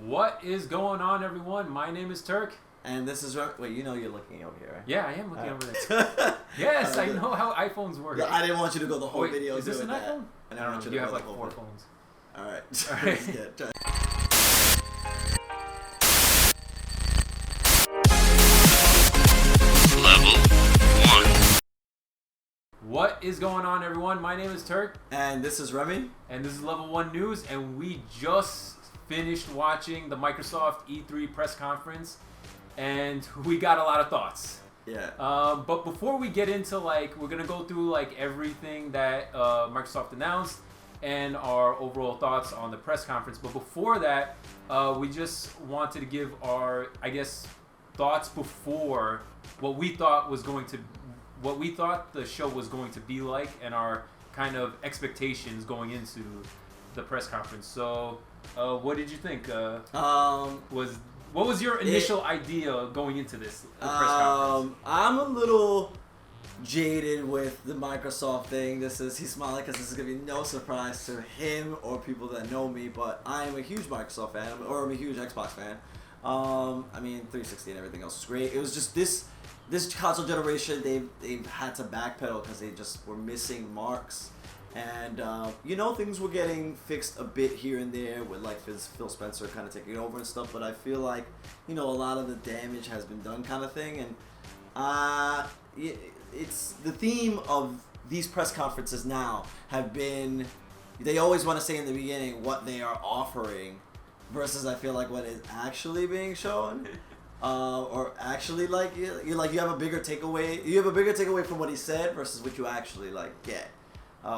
What is going on, everyone? My name is Turk. And this is... Wait, you know you're looking over here, right? Yeah, I am looking over there. Yes, I know how iPhones work. I didn't want you to go the whole video is this an that. iPhone? I don't know. You have like 4 phones. All right. All right. Level 1. What is going on, everyone? My name is Turk. And this is Remy. And this is Level 1 News. And we just finished watching the Microsoft E3 press conference. And we got a lot of thoughts. Yeah. But before we get into, we're going to go through, everything that Microsoft announced and our overall thoughts on the press conference. But before that, we just wanted to give our, thoughts before what we thought the show was going to be like and our kind of expectations going into the press conference. So, what did you think? What was your initial idea going into this press conference? I'm a little jaded with the Microsoft thing. He's smiling because this is going to be no surprise to him or people that know me, but I am a huge Microsoft fan, or I'm a huge Xbox fan. 360 and everything else is great. It was just this console generation, they've had to backpedal because they just were missing marks. And, things were getting fixed a bit here and there with, Phil Spencer kind of taking over and stuff. But I feel like, a lot of the damage has been done kind of thing. And it's the theme of these press conferences now have been, they always want to say in the beginning what they are offering versus I feel like what is actually being shown. Or actually, you have a bigger takeaway. You have a bigger takeaway from what he said versus what you actually, get.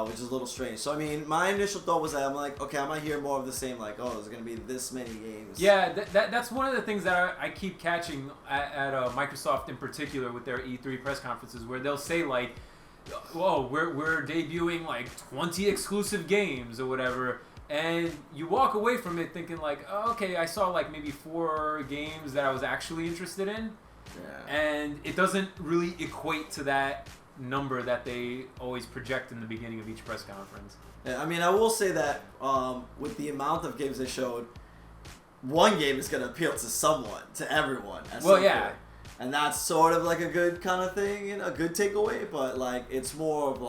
Which is a little strange. So, my initial thought was that I'm like, okay, I might hear more of the same, there's going to be this many games. Yeah, that's one of the things that I keep catching at Microsoft in particular with their E3 press conferences, where they'll say, whoa, we're debuting, 20 exclusive games or whatever, and you walk away from it thinking, oh, okay, I saw, maybe 4 games that I was actually interested in, and it doesn't really equate to that number that they always project in the beginning of each press conference. Yeah, I will say that with the amount of games they showed, one game is going to appeal to someone, to everyone. Point. And that's sort of a good kind of thing, a good takeaway, but it's more of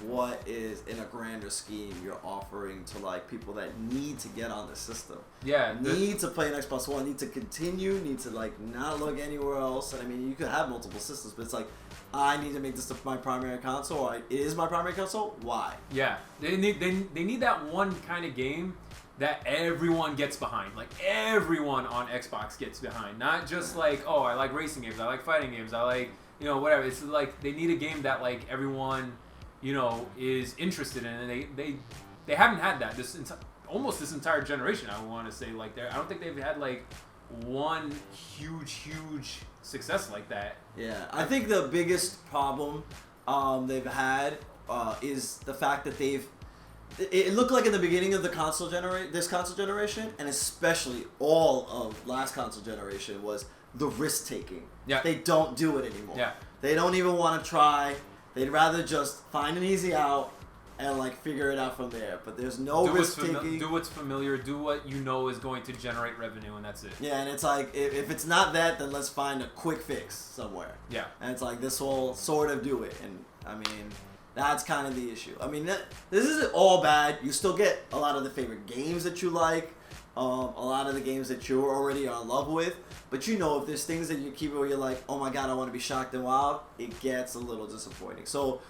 what is in a grander scheme you're offering to people that need to get on the system. Yeah. Need to play an Xbox One, need to continue, need to not look anywhere else. And you could have multiple systems, but it's I need to make this my primary console, or it is my primary console. Why? Yeah, they need that one kind of game that everyone gets behind. Everyone on Xbox gets behind. Not just oh, I like racing games, I like fighting games, I like whatever. It's they need a game that everyone is interested in, and they haven't had that almost this entire generation. I want to say I don't think they've had one huge success like that. Yeah, I think the biggest problem they've had is the fact that it looked like in the beginning of this console generation, and especially all of last console generation, was the risk taking. Yeah. They don't do it anymore. Yeah. They don't even want to try. They'd rather just find an easy out and figure it out from there. But there's no risk taking. Do what's familiar. Do what is going to generate revenue, and that's it. Yeah, and it's if it's not that, then let's find a quick fix somewhere. Yeah. And it's this will sort of do it, and that's kind of the issue. This isn't all bad. You still get a lot of the favorite games that you like, a lot of the games that you already are in love with. But if there's things that you keep where you're oh my god, I want to be shocked and wild, it gets a little disappointing. So,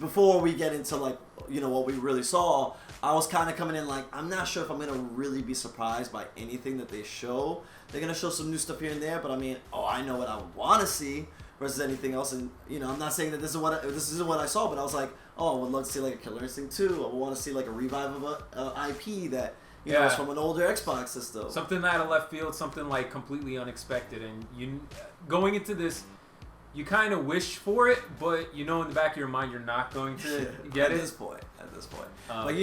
before we get into what we really saw, I was kind of coming in I'm not sure if I'm gonna really be surprised by anything that they show. They're gonna show some new stuff here and there, but I know what I want to see versus anything else. And I'm not saying that this isn't what I saw, but I was I would love to see a Killer Instinct 2. I want to see a revive of a IP that is from an older Xbox system. Something out of left field, something completely unexpected, and you going into this. You kind of wish for it, but in the back of your mind, you're not going to get it. At this point. But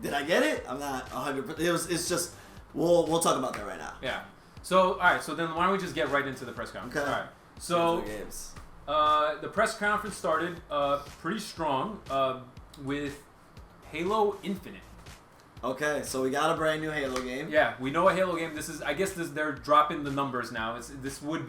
did I get it? I'm not 100%. It's just, we'll talk about that right now. Yeah. So, all right. So then why don't we just get right into the press conference? Okay. All right. So, the press conference started pretty strong with Halo Infinite. Okay, so we got a brand new Halo game. Yeah, we know a Halo game. This is, I guess, they're dropping the numbers now. This would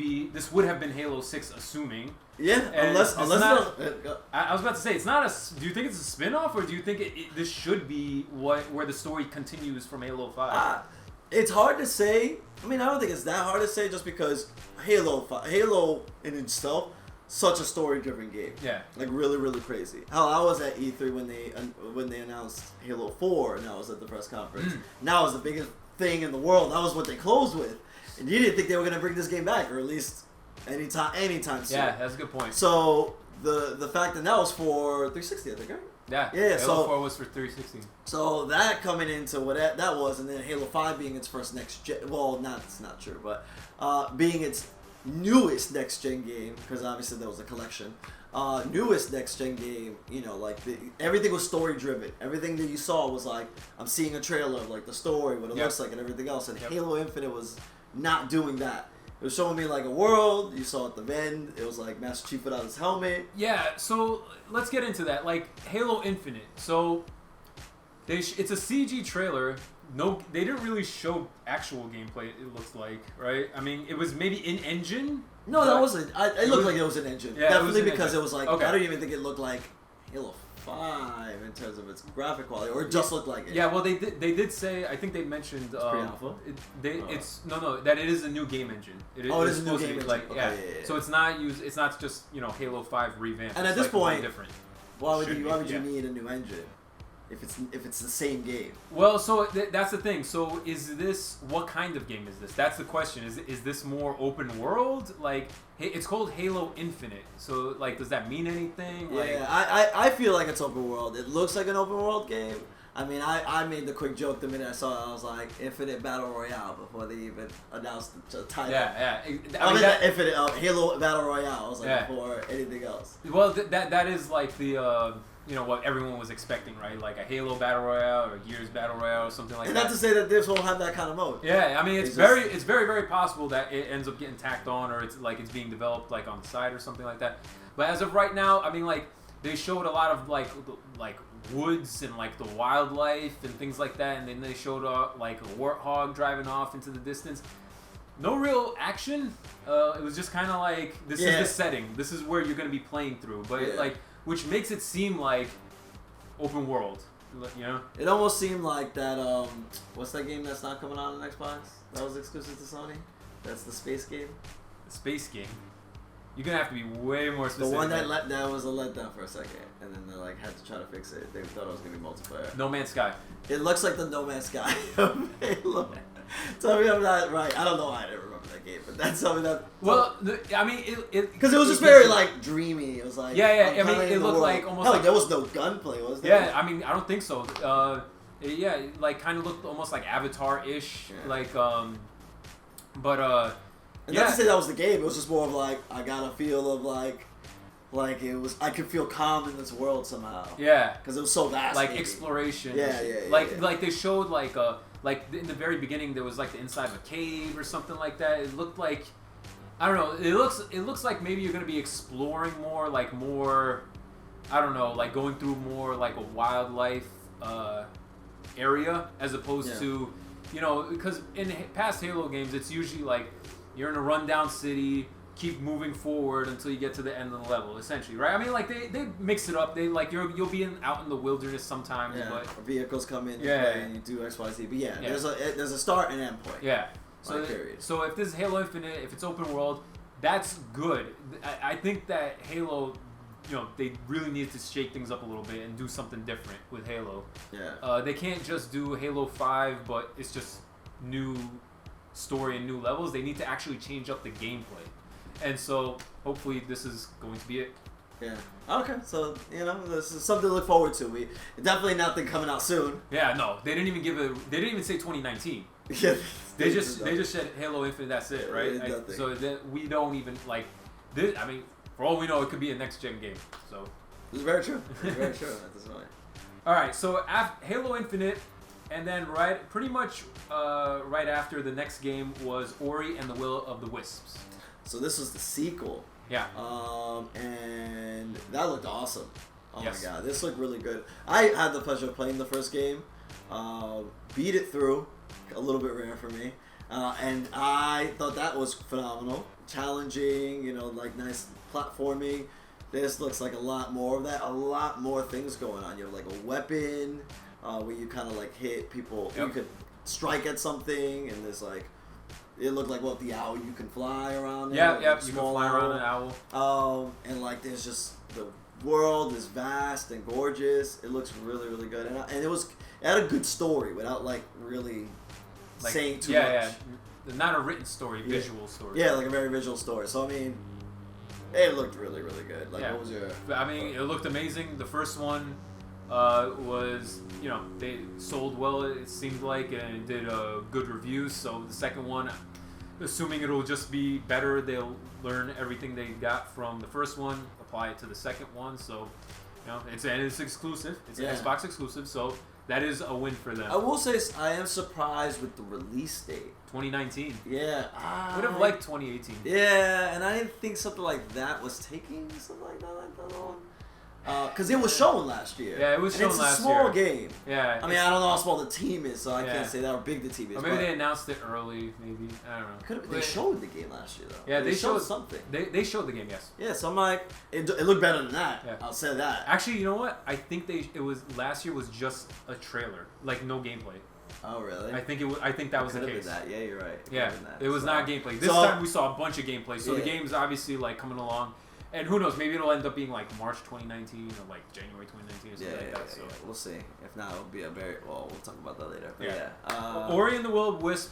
have been Halo 6, assuming. Yeah, And unless not- no, I was about to say it's not a. Do you think it's a spin-off, or do you think this should be where the story continues from Halo 5? it's hard to say. I mean, I don't think it's that hard to say, just because Halo in itself, such a story-driven game. Yeah. Like really, really crazy. Hell, I was at E3 when they announced Halo 4, and I was at the press conference. Now it's the biggest thing in the world. That was what they closed with, and you didn't think they were gonna bring this game back, or at least anytime soon. Yeah, that's a good point. So the fact that was for 360, I think, right? Yeah. Yeah, Halo so- 4 was for 360. So that coming into what that was, and then Halo 5 being its first next gen. Well, it's not true, but being its newest next gen game, because obviously there was a collection. Newest next gen game, you know, like everything was story driven. Everything that you saw was like, I'm seeing a trailer of like the story, what it Yep. looks like, and everything else. And Yep. Halo Infinite was not doing that. It was showing me like a world. You saw at the end, it was like Master Chief without his helmet. Yeah, so let's get into that. Like Halo Infinite. So it's a CG trailer. No, they didn't really show actual gameplay. It looks like, right? I mean, it was maybe in engine. No, that wasn't. It looked was- like it was an engine. Yeah, it was Definitely an because engine. it was like, Okay. I don't even think it looked like Halo 5 in terms of its graphic quality, or it just looked like it. Yeah, well, they did say. I think they mentioned. pre-alpha? It's that it is a new game engine. Oh, it is a new supposed to game be, engine. Like, Okay, yeah. yeah. So it's not used. It's not just Halo 5 revamped. And It's at this like a little point- different. Why would Should you? be, Why would you yeah. need a new engine if it's the same game? Well, so that's the thing. So is this, what kind of game is this? That's the question. Is this more open world? Like, it's called Halo Infinite. So like, does that mean anything? Like, Yeah, I feel like it's open world. It looks like an open world game. I mean, I made the quick joke the minute I saw it. I was like, Infinite Battle Royale, before they even announced the title. yeah. I mean, Infinite Halo Battle Royale. I was like, Yeah. before anything else. Well, that is like the what everyone was expecting, right? Like a Halo Battle Royale or Gears Battle Royale or something like And that. not to say that this won't have that kind of mode. Yeah, I mean it's It's very just- it's very very possible that it ends up getting tacked on, or it's being developed like on the side or something like that. But as of right now, I mean, like, they showed a lot of like woods and like the wildlife and things like that, and then they showed like a warthog driving off into the distance. No real action. It was just kind of like, this is the setting. This is where you're going to be playing through, but Yeah. like, which makes it seem like open world. You know? It almost seemed like that. What's that game that's not coming out on Xbox? That was exclusive to Sony. That's the space game. The space game. You're gonna have to be way more The specific. one that was a letdown for a second, and then they like had to try to fix it. They thought it was gonna be multiplayer. No Man's Sky. It looks like the No Man's Sky of Halo. Tell me I'm not right. I don't know why I didn't remember that game, but that's something that. Well, I mean, because it was just very like dreamy. It was like Yeah. I'm I mean, kinda in it the looked world. like almost Hell, like, there was no gunplay, was there? yeah. I mean, I don't think so. Yeah, it, like, kind of looked almost like Avatar-ish, Yeah. like And yeah. not to say that was the game. It was just more of like I got a feel of like it was. I could feel calm in this world somehow. Yeah. Because it was so vast. Like maybe. exploration. Yeah. Like they showed like in the very beginning there was like the inside of a cave or something like that. It looked like, I don't know. It looks like maybe you're gonna be exploring more, like more, I don't know, like going through more like a wildlife area as opposed to, because in past Halo games it's usually like you're in a rundown city. Keep moving forward until you get to the end of the level, essentially, right? I mean, like they mix it up. They like you'll be out in the wilderness sometimes, Yeah. but Vehicles come in, Yeah. and you do X, Y, Z. But yeah, Yeah. there's a start and end point. yeah. So Like, period. so if this is Halo Infinite, if it's open world, that's good. I think that Halo, they really need to shake things up a little bit and do something different with Halo. Yeah. They can't just do Halo 5, but it's just new story and new levels. They need to actually change up the gameplay. And so, hopefully, this is going to be it. Yeah. Okay. So this is something to look forward to. We definitely nothing coming out soon. Yeah, no, they didn't even They didn't even say 2019. Yeah. They just said Halo Infinite. That's it, right? Yeah, nothing. So that we don't even like this. I mean, for all we know, it could be a next gen game. So, It's very true. It's very true at this point. all right. So Halo Infinite, and then pretty much right after the next game was Ori and the Will of the Wisps. So this was the sequel. Yeah. And that looked awesome. Oh Yes. my god, this looked really good. I had the pleasure of playing the first game. Beat it through, a little bit rare for me. And I thought that was phenomenal. Challenging, like nice platforming. This looks like a lot more of that. A lot more things going on. You have like a weapon where you kind of like hit people. Yep. You could strike at something, and there's like, it looked like the owl. You can fly around. Yeah, like you can fly around an owl. And like there's just the world is vast and gorgeous. It looks really, really good, and it had a good story without like really saying too much. Yeah. Not a written story, visual story. Yeah, like a very visual story. So I mean, it looked really, really good. Like, what was your? I mean, it looked amazing. The first one was, they sold well. It seemed like, and did good reviews. So the second one, assuming it'll just be better, they'll learn everything they got from the first one, apply it to the second one. So, it's exclusive. It's an Xbox exclusive. So that is a win for them. I will say I am surprised with the release date. 2019. Yeah. Would have liked 2018. Yeah, and I didn't think something like that was taking something like that long. Because it was shown last year. Yeah, it was shown last year. It's a small game. Yeah. I mean, I don't know how small the team is, so I can't say that how big the team is. Or maybe they announced it early, maybe. I don't know. They showed the game last year, though. Yeah, they showed something. They showed the game, yes. Yeah, so I'm like, it looked better than that. Yeah. I'll say that. Actually, you know what? I think it was last year was just a trailer, like no gameplay. Oh, really? I think that was the case. That. Yeah, you're right. Yeah, it was not gameplay. This time we saw a bunch of gameplay, so the Yeah. game's obviously like coming along. And who knows? Maybe it'll end up being like March 2019 or like January 2019 or something like that. So we'll see. If not, it'll be we'll talk about that later. But yeah. Ori and the Will of Wisp,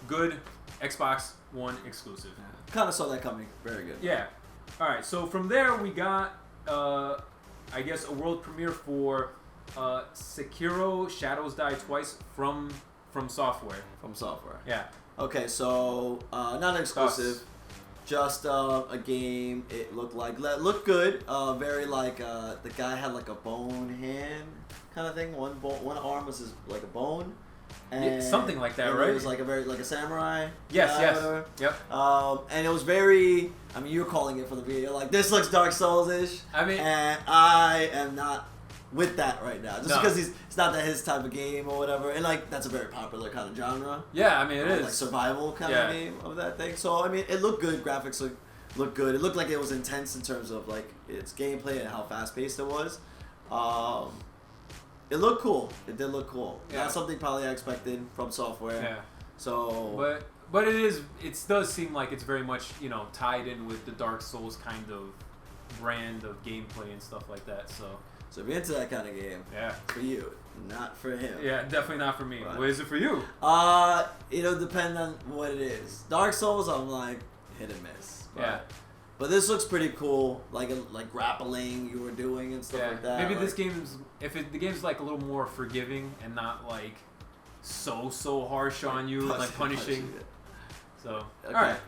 good Xbox One exclusive. Kind of saw that coming. Very good. Yeah. All right. So from there we got, I guess, a world premiere for Sekiro: Shadows Die Twice from Software. From Software. Yeah. Okay, so not an exclusive. Just a game. It looked good. Very like the guy had like a bone hand kind of thing. One arm was like a bone. And something like that, right? It was like a samurai. Yes. Yep. And it was very. I mean, you were calling it from the video. Like, this looks Dark Souls-ish. I mean, and I am not with that right now, just because it's not his type of game or whatever, and like that's a very popular kind of genre. Yeah, I mean it is like survival kind of game of that thing. So I mean, it looked good. Graphics looked good. It looked like it was intense in terms of like its gameplay and how fast paced it was. It looked cool. It did look cool. Yeah. Not something probably I expected from Software. Yeah. So. But it does seem like it's very much tied in with the Dark Souls kind of brand of gameplay and stuff like that. So if you're into that kind of game, it's for you, not for him. Yeah, definitely not for me. Right. What is it for you? It'll depend on what it is. Dark Souls, I'm like hit and miss. But this looks pretty cool, like grappling you were doing and stuff like that. Maybe this game's the game's like a little more forgiving and not like so harsh on you, like punishing. So all right,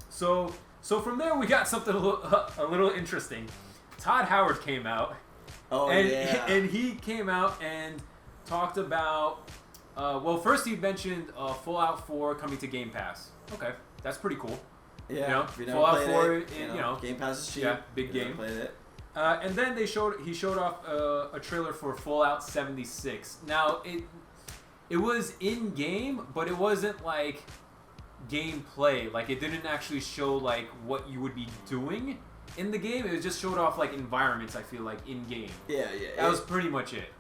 so from there we got something a little interesting. Todd Howard came out. Oh, and he came out and talked about, first he mentioned Fallout 4 coming to Game Pass. Okay, that's pretty cool. Yeah, Fallout 4, Game Pass is cheap. Yeah, big game. Played it. And then he showed off a trailer for Fallout 76. Now it was in game, but it wasn't like gameplay. Like it didn't actually show like what you would be doing in the game. It just showed off like environments, I feel like, in game. Yeah. That was pretty much it.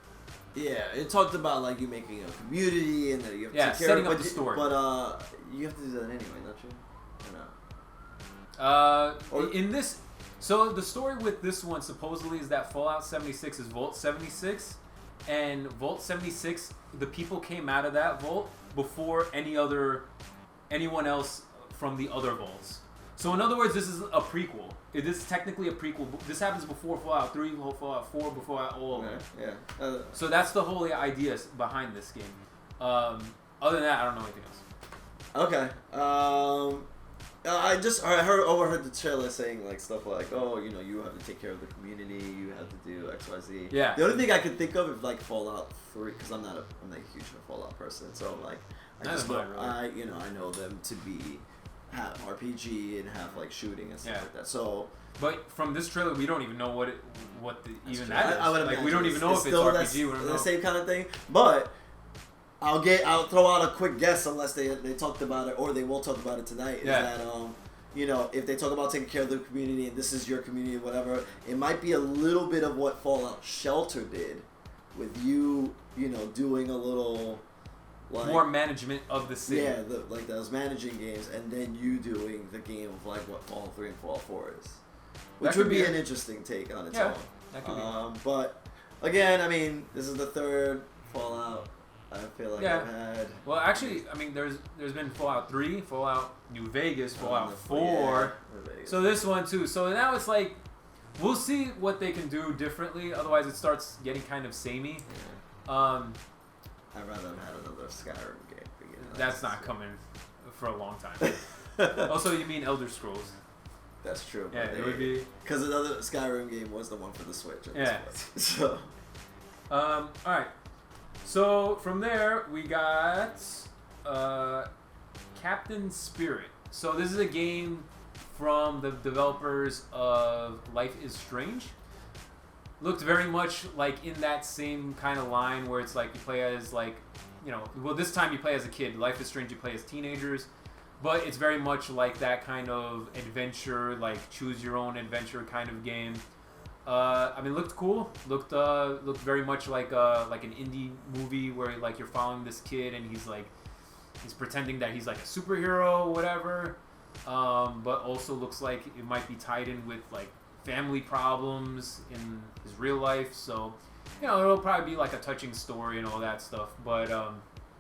Yeah, it talked about like you making a community and that you have to take care setting of up the story. But you have to do that anyway, don't you? Or no? In this, so the story with this one supposedly is that Fallout 76 is Vault 76, and Vault 76, the people came out of that vault before anyone else from the other vaults. So in other words, this is a prequel. It is technically a prequel. This happens before Fallout 3, Fallout 4, before all of them. Yeah. So that's the whole idea behind this game. Other than that, I don't know anything else. Okay. I overheard the trailer saying like stuff like, oh, you have to take care of the community, you have to do X, Y, Z. Yeah. The only thing I could think of is like Fallout 3, because I'm not a huge Fallout person, so like I know them to have RPG and have like shooting and stuff like that. So. But from this trailer, we don't even know what that is. I would like we don't even know if it's still RPG. The same kind of thing, but I'll throw out a quick guess unless they talked about it or they will talk about it tonight. Yeah. Is that you know, if they talk about taking care of the community and this is your community, whatever, it might be a little bit of what Fallout Shelter did, with you know, doing a little. Like, more management of the city. Yeah, like those managing games, and then you doing the game of like what Fallout 3 and Fallout 4 is, which would be an interesting take on its own. That could be. But again, I mean, this is the third Fallout. I feel like I've had. Well, actually, I mean, there's been Fallout 3, Fallout New Vegas, Fallout 4. So this one too. So now it's like, we'll see what they can do differently. Otherwise, it starts getting kind of samey. Yeah. I'd rather have had another Skyrim game. That's not coming for a long time. Also, you mean Elder Scrolls? That's true. Yeah, it would be. Because another Skyrim game was the one for the Switch. Yeah. So. All right. So from there we got Captain Spirit. So this is a game from the developers of Life is Strange. Looked very much like in that same kind of line where it's like you play as like, you know, well this time you play as a kid. Life is Strange you play as teenagers, but it's very much like that kind of adventure, like choose your own adventure kind of game. I mean, looked cool. Looked very much like an indie movie where like you're following this kid and he's pretending that he's like a superhero, whatever. But also looks like it might be tied in with like family problems in his real life. So, you know, it'll probably be like a touching story and all that stuff. But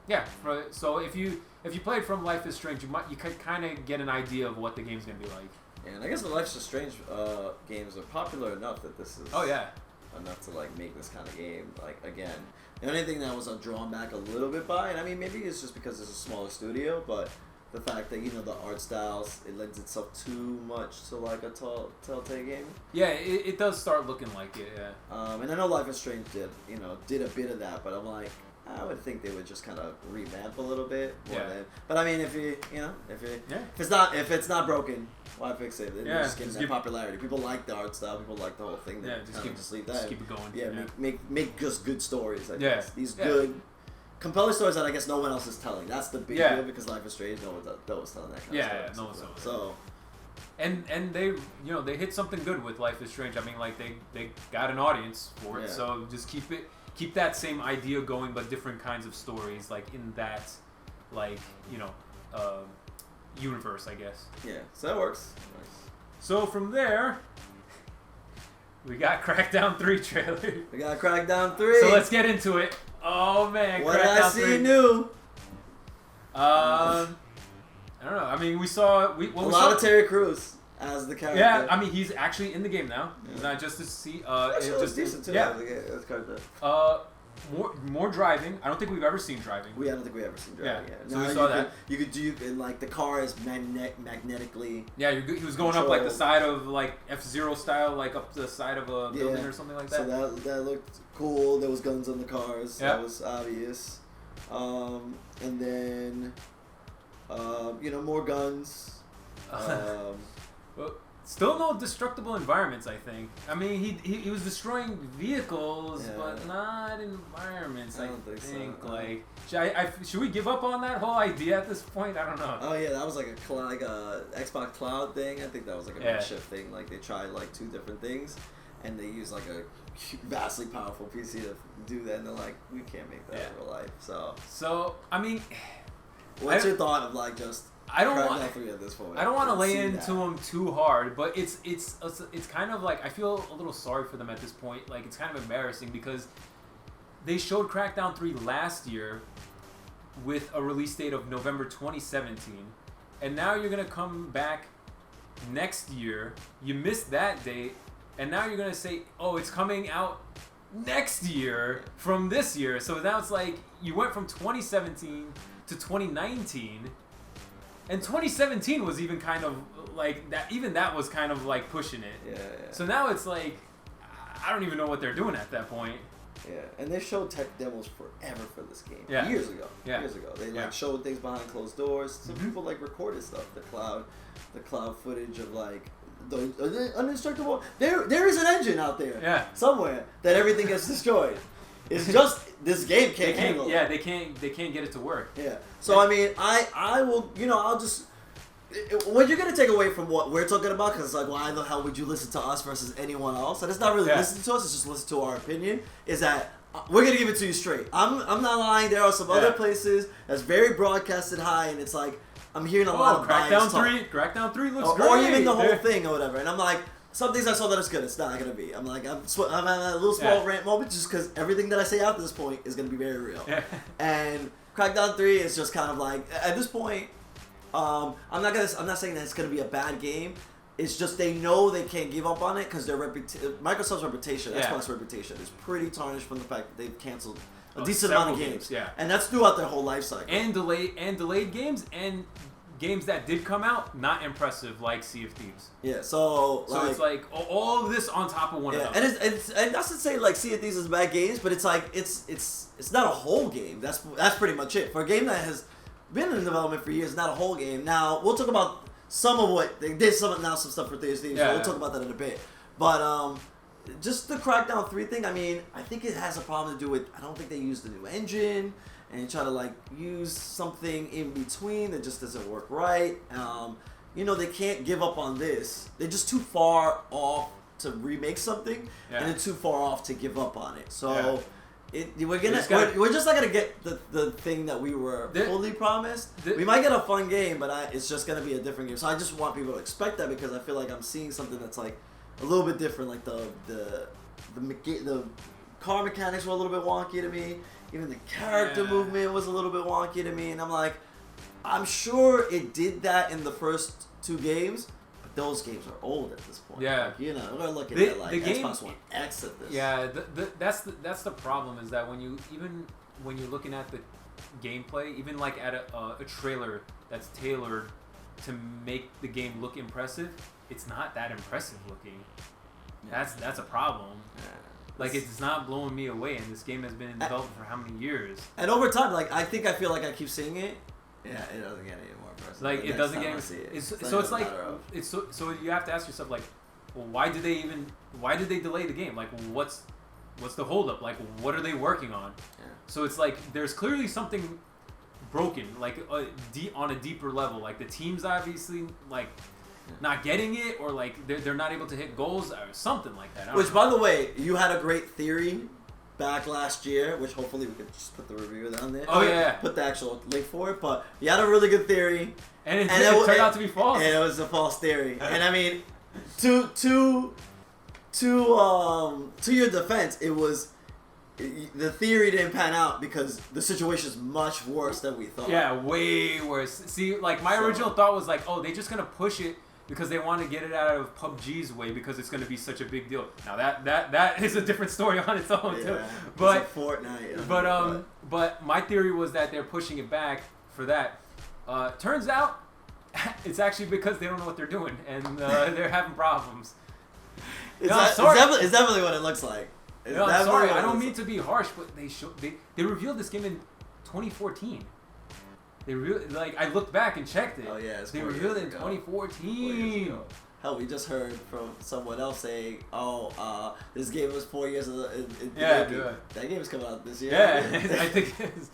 yeah. So if you played from Life is Strange, you could kind of get an idea of what the game's gonna be like. And I guess the Life is Strange games are popular enough that this is enough to like make this kind of game. Like again, the only thing that was drawn back a little bit by, and I mean maybe it's just because it's a smaller studio, but the fact that, you know, the art styles, it lends itself too much to like a Telltale game. Yeah, it does start looking like it. Yeah. And I know Life is Strange did a bit of that, but I'm like, I would think they would just kind of revamp a little bit more than. But I mean, if it's not broken, why fix it? Then just give that popularity. People like the art style. People like the whole thing. Just leave that. Just keep it going. Yeah, make just good stories. I guess. These good, compelling stories that I guess no one else is telling. That's the big deal, because Life is Strange, no one's telling that kind of story. No one's telling. So. And they they hit something good with Life is Strange. I mean, like they got an audience for it. So just keep that same idea going, but different kinds of stories, like in that, like, you know, universe, I guess. Yeah, so that works. Nice. So from there, we got Crackdown 3 trailer. We got Crackdown 3. So let's get into it. Oh man, what Crackdown did I see 3. new? I don't know. I mean, we saw a lot of Terry Crews as the character. Yeah, I mean, he's actually in the game now. He's not just to see. It was decent too. Yeah. It's kind of more driving. I don't think we've ever seen driving. I don't think we ever seen driving. Yeah. So we saw that. You could do like the car is magnetically. Yeah, he was going up like the side of like F-Zero style, like up the side of a building or something like that. So that looked cool. There was guns on the cars. Yeah. That was obvious. And then, more guns. Well, still no destructible environments, I think. I mean, he was destroying vehicles, but not environments, I don't think so. Like, should we give up on that whole idea at this point? I don't know. Oh, yeah, that was like a Xbox Cloud thing. I think that was like a makeshift thing. Like, they tried like 2 different things, and they used like a vastly powerful PC to do that, and they're like, we can't make that in real life. So, I mean... What's your thought of like just... I don't want to lay into them too hard, but it's kind of like I feel a little sorry for them at this point. Like, it's kind of embarrassing because they showed Crackdown 3 last year with a release date of November 2017, and now you're gonna come back next year. You missed that date, and now you're gonna say, oh, it's coming out next year from this year. So now it's like you went from 2017 to 2019. And 2017 was even kind of like that. Even that was kind of like pushing it. Yeah. So now it's like I don't even know what they're doing at that point. Yeah, and they showed tech demos forever for this game. Yeah. Years ago. Yeah. Years ago. They like showed things behind closed doors. Some people like recorded stuff. The cloud footage of like the indestructible. There is an engine out there. Yeah. Somewhere that everything gets destroyed. It's just this game They can't handle. yeah, they can't get it to work. Yeah. So I mean, I will, I'll just. What you're gonna take away from what we're talking about, because like, why the hell would you listen to us versus anyone else? And it's not really listening to us; it's just listen to our opinion. Is that we're gonna give it to you straight. I'm not lying. There are some other places that's very broadcasted high, and it's like I'm hearing a lot of Crackdown biased 3. Crackdown 3 looks talk. great. Or even the whole thing or whatever. And I'm like, some things I saw that it's good. It's not gonna be. I'm like, I'm having a little small rant moment just because everything that I say after this point is gonna be very real. And Crackdown 3 is just kind of like at this point. I'm not saying that it's gonna be a bad game. It's just they know they can't give up on it because Microsoft's reputation, Xbox reputation, is pretty tarnished from the fact that they've canceled a decent amount of games. And that's throughout their whole life cycle. And delayed games and games that did come out not impressive like Sea of Thieves. Yeah, so it's like all of this on top of one another. And that's to say like Sea of Thieves is bad games, but it's like it's not a whole game. That's pretty much it for a game that has been in development for years, not a whole game. Now we'll talk about some of what they did. Some stuff for Sea of Thieves. So we'll talk about that in a bit. But just the Crackdown 3 thing. I mean, I think it has a problem to do with. I don't think they use the new engine and try to like use something in between that just doesn't work right. They can't give up on this. They're just too far off to remake something, and they're too far off to give up on it. So. We're just not gonna get the thing that we were fully promised. We might get a fun game, but it's just gonna be a different game. So I just want people to expect that because I feel like I'm seeing something that's like a little bit different. Like the car mechanics were a little bit wonky to me. Even the character movement was a little bit wonky to me, and I'm like, I'm sure it did that in the first 2 games. Those games are old at this point. Yeah, like, we're looking at like Xbox One X at this. Yeah, that's the problem is that when you're looking at the gameplay, even like at a trailer that's tailored to make the game look impressive, it's not that impressive looking. That's a problem. Yeah. Like it's not blowing me away, and this game has been in development for how many years? And over time, like I feel like I keep seeing it. Yeah, it doesn't get any more impressive. Like it doesn't get. So you have to ask yourself like, well, why did they delay the game? Like, what's the holdup? Like, what are they working on? Yeah. So it's like there's clearly something broken, like on a deeper level. Like the team's obviously like not getting it, or like they're not able to hit goals or something like that. Which, by the way, you had a great theory back last year, which hopefully we could just put the review down there. Oh yeah. Put the actual link for it, but you had a really good theory, and it turned out to be false. And it was a false theory. And I mean, to your defense, it was the theory didn't pan out because the situation is much worse than we thought. Yeah, way worse. See, like my original thought was like, oh, they're just gonna push it because they want to get it out of PUBG's way because it's going to be such a big deal. Now that is a different story on its own too. But it's a Fortnite. But my theory was that they're pushing it back for that. Turns out it's actually because they don't know what they're doing and they're having problems. It's definitely what it looks like. I'm sorry. I don't mean to be harsh, but they revealed this game in 2014. I looked back and checked it. Oh yeah, they revealed it in 2014. Hell, we just heard from someone else saying, "Oh, this game was 4 years in That game is coming out this year." Yeah, I think it is.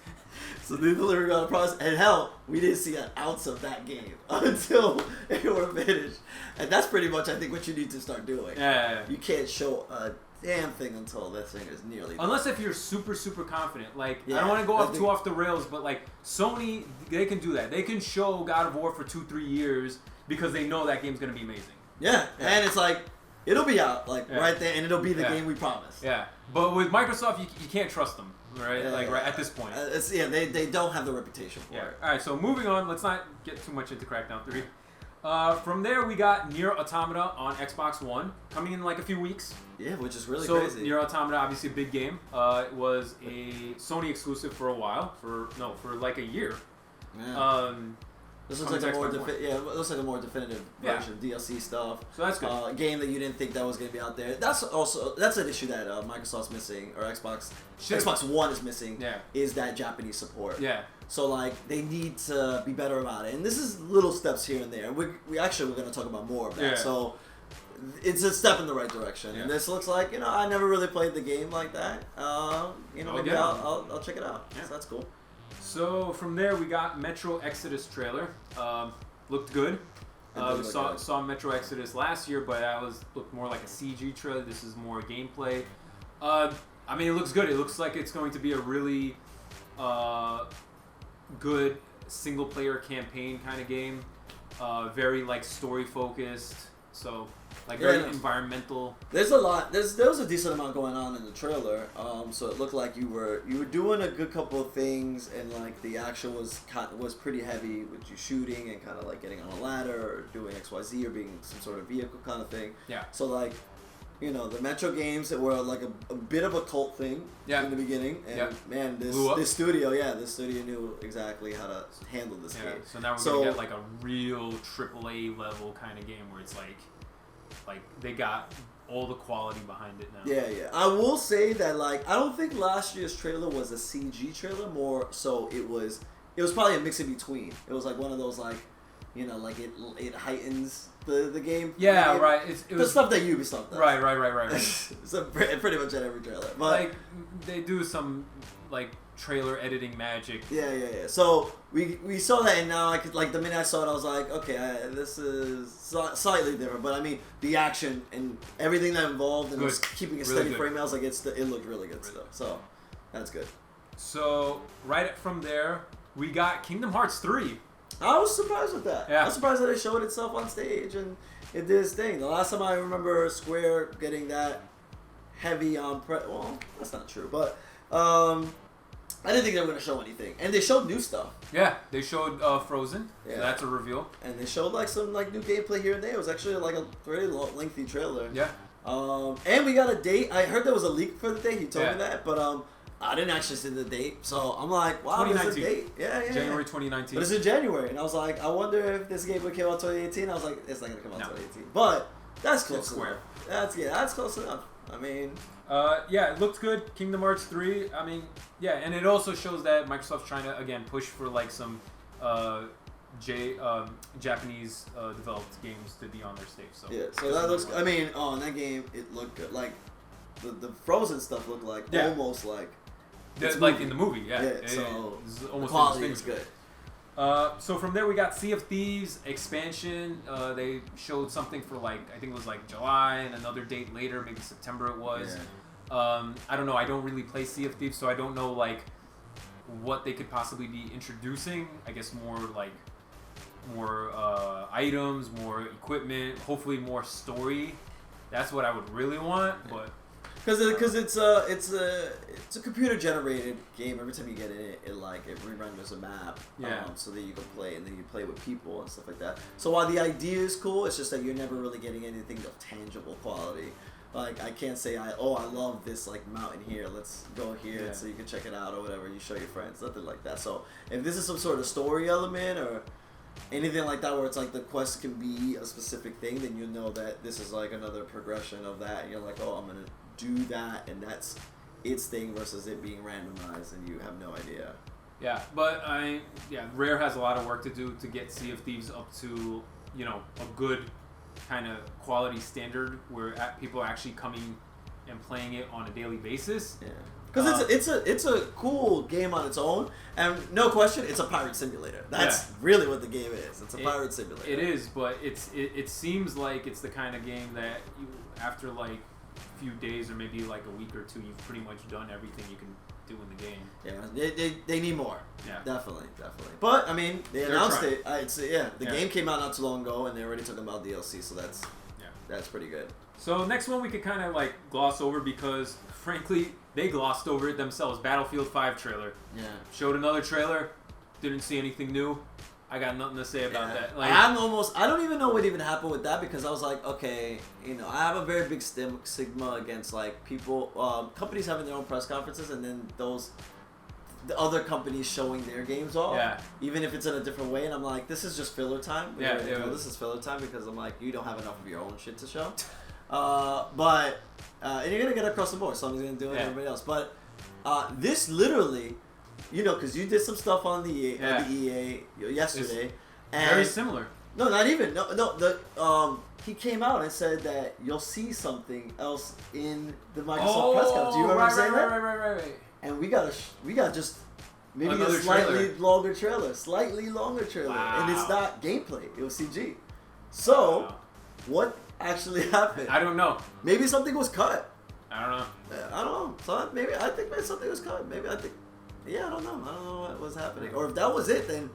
So they delivered on the process, and hell, we didn't see an ounce of that game until it were finished, and that's pretty much, I think, what you need to start doing. Yeah. You can't show a damn thing until this thing is nearly done. Unless if you're super, super confident. Like, I don't want to go too off the rails, but like Sony, they can do that. They can show God of War for 2-3 years because they know that game's gonna be amazing. Yeah, and it's like it'll be out right there, and it'll be the game we promised. Yeah, but with Microsoft, you can't trust them, right? Right at this point. They don't have the reputation for it. All right, so moving on. Let's not get too much into Crackdown 3. From there, we got Nier Automata on Xbox One, coming in like a few weeks. Yeah, which is really crazy. So Nier Automata, obviously a big game. It was a Sony exclusive for a while, for like a year. Yeah. This looks like it looks like a more definitive version, DLC stuff. So that's good. A game that you didn't think that was going to be out there. That's an issue that Microsoft's missing, or Xbox One is missing. Yeah. Is that Japanese support? Yeah. So like they need to be better about it, and this is little steps here and there. We're going to talk about more of that. Yeah. So it's a step in the right direction. Yeah. And this looks like, I never really played the game like that. Maybe yeah. I'll check it out. Yeah. So that's cool. So from there, we got Metro Exodus trailer. Looked good. We saw Metro Exodus last year, but that looked more like a CG trailer. This is more gameplay. I mean, it looks good. It looks like it's going to be a really good single-player campaign kind of game. Very like story focused. So like very environmental. There's a lot. There was a decent amount going on in the trailer. So it looked like you were doing a good couple of things, and like the action was pretty heavy with you shooting and kind of like getting on a ladder or doing XYZ or being some sort of vehicle kind of thing. Yeah. So like, the Metro games that were like a bit of a cult thing in the beginning, and man, this studio knew exactly how to handle this game. So now we're gonna get like a real AAA level kind of game where it's like they got all the quality behind it now. Yeah. I will say that like I don't think last year's trailer was a CG trailer. More so, it was probably a mix in between. It was like one of those like, like it heightens the game. Yeah, the game. right. It was the stuff that Ubisoft does. Right. So pretty much at every trailer. But like they do some like trailer editing magic. Yeah. So we saw that, and now the minute I saw it, I was like, okay, this is slightly different. But I mean, the action and everything that involved, and it was keeping a steady frame. I was like, it looked really good still. So that's good. So right from there, we got Kingdom Hearts 3. I was surprised with that. Yeah. I was surprised that it showed itself on stage and it did its thing. The last time I remember Square getting that heavy on well, that's not true, but I didn't think they were going to show anything. And they showed new stuff. Yeah, they showed Frozen. Yeah. So that's a reveal. And they showed like some like new gameplay here and there. It was actually like a very lengthy trailer. Yeah. And we got a date. I heard there was a leak for the date. He told me that, but I didn't actually see the date, so I'm like, wow, there's a date. Yeah. January 2019. But it's in January, and I was like, I wonder if this game would come out 2018. I was like, it's not gonna come out 2018. But that's close enough. That's close enough. I mean, it looks good. Kingdom Hearts 3. I mean, yeah, and it also shows that Microsoft's trying to again push for like some Japanese developed games to be on their stage. So yeah, so that looks. I mean, in that game, it looked good. Like the Frozen stuff looked like almost like. Like in the movie, so almost quality is good. So from there we got Sea of Thieves expansion. They showed something for like I think it was like July and another date later, maybe September it was. Yeah. I don't know. I don't really play Sea of Thieves, so I don't know like what they could possibly be introducing. I guess more items, more equipment, hopefully more story. That's what I would really want, but. Because it's a computer generated game. Every time you get in it, it re-renders a map, so that you can play, and then you play with people and stuff like that. So while the idea is cool, it's just that you're never really getting anything of tangible quality. Like I can't say I love this like mountain here. Let's go here so you can check it out or whatever. You show your friends, nothing like that. So if this is some sort of story element or anything like that where it's like the quest can be a specific thing, then you know that this is like another progression of that. And you're like, I'm gonna do that, and that's its thing versus it being randomized and you have no idea. Yeah, but Rare has a lot of work to do to get Sea of Thieves up to a good kind of quality standard where people are actually coming and playing it on a daily basis. Yeah. Because it's a cool game on its own, and no question, it's a pirate simulator. That's really what the game is. It's a pirate simulator. It is, but it seems like it's the kind of game that you, after like a few days or maybe like a week or two, you've pretty much done everything you can do in the game. Yeah, they need more. Yeah, definitely. But I mean, they announced it. The game came out not too long ago, and they're already talking about DLC, so that's pretty good. So next one we could kind of like gloss over because frankly they glossed over it themselves. Battlefield 5 trailer. Yeah. Showed another trailer. Didn't see anything new. I got nothing to say about that. Like, I don't even know what even happened with that because I was like, okay, I have a very big stigma against like people, companies having their own press conferences and then the other companies showing their games off. Yeah. Even if it's in a different way, and I'm like, this is just filler time. This is filler time because I'm like, you don't have enough of your own shit to show. And you're gonna get across the board. Someone's gonna do it, and everybody else. But this literally, because you did some stuff on the EA yesterday. And very similar. No, not even. No. He came out and said that you'll see something else in the Microsoft press conference. Do you remember saying that? Right. And we got just maybe Another a slightly trailer. longer trailer, Wow. and it's not gameplay. It was CG. So, Wow. what actually happened? I don't know. Maybe something was cut. I don't know. I don't know. So I think maybe something was cut. Yeah, I don't know. I don't know what was happening. Or if that was it, then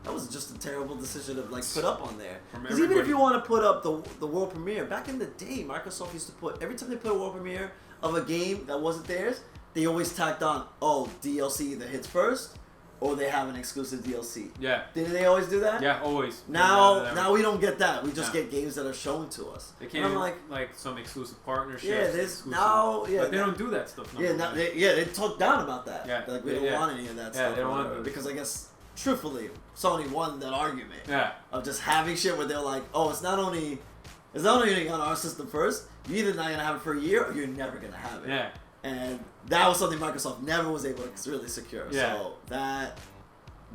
that was just a terrible decision to put up on there. From Because even if everybody. you want to put up the world premiere, back in the day, Microsoft used to put every time they put a world premiere of a game that wasn't theirs, they always tacked on, DLC either hits first or they have an exclusive DLC. Yeah. Didn't they always do that? Yeah, always. Now we don't get that. We just Yeah. get games that are shown to us. They And can't I'm even, like, like some exclusive partnerships. Yeah, this exclusive- now. Yeah, But they don't do that stuff. No Yeah, more. they talked down about that. Yeah, Like we don't yeah. want any of that Yeah, stuff. they don't or want whatever, the- because I guess truthfully, Sony won that argument Yeah. of just having shit where they're like, it's not only on our system first. You're either not gonna have it for a year or you're never gonna have it. Yeah. And that was something Microsoft never was able to really secure. Yeah. So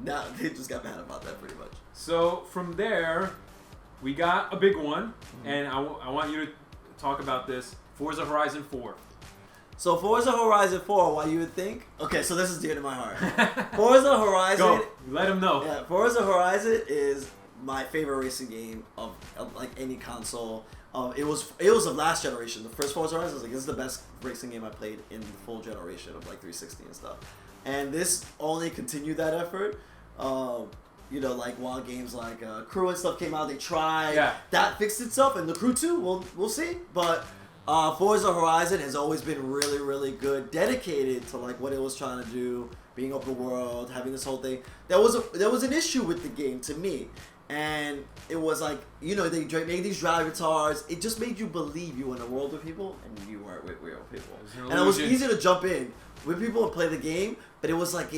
now they just got mad about that pretty much. So from there, we got a big one, and I want you to talk about this. Forza Horizon 4. So Forza Horizon 4, why you would think? Okay, so this is dear to my heart. Forza Horizon. Go. Let them know. Yeah, Forza Horizon is my favorite racing game of like any console. It was of last generation. The first Forza Horizon was like, this is the best racing game I played in the full generation of like 360 and stuff. And this only continued that effort. Like while games like Crew and stuff came out, they tried. Yeah. That fixed itself, and the Crew 2, we'll see. But Forza Horizon has always been really, really good, dedicated to like what it was trying to do, being open world, having this whole thing. There was an issue with the game to me, and it was like they made these drive guitars. It just made you believe you were in a world with people, and you weren't with real people. And it was easy to jump in with people and play the game, but it was like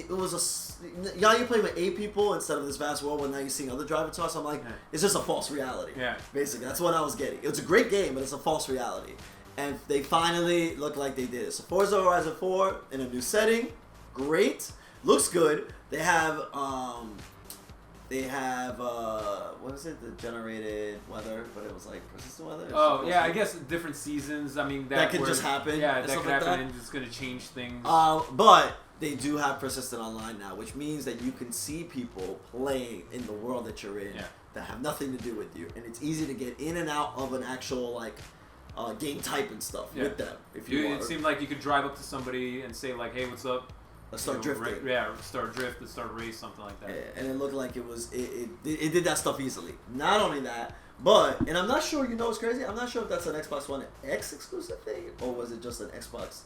now you're playing with 8 people instead of this vast world where now you're seeing other driver talks. So I'm like, it's just a false reality. Yeah. Basically, that's what I was getting. It was a great game, but it's a false reality. And they finally look like they did it. So Forza Horizon 4 in a new setting, great, looks good. They have what is it? The generated weather, but it was like persistent weather. Oh yeah, I guess different seasons. I mean that could just happen. Yeah, and that stuff could like happen, that. and it's gonna change things. But they do have persistent online now, which means that you can see people playing in the world that you're in that have nothing to do with you, and it's easy to get in and out of an actual game type and stuff with them if you want. It seemed like you could drive up to somebody and say like, "Hey, what's up?" Let's start drifting. Start drift, let's start a race, something like that. Yeah, and it looked like it did that stuff easily. Not only that, but and I'm not sure. What's crazy? I'm not sure if that's an Xbox One X exclusive thing or was it just an Xbox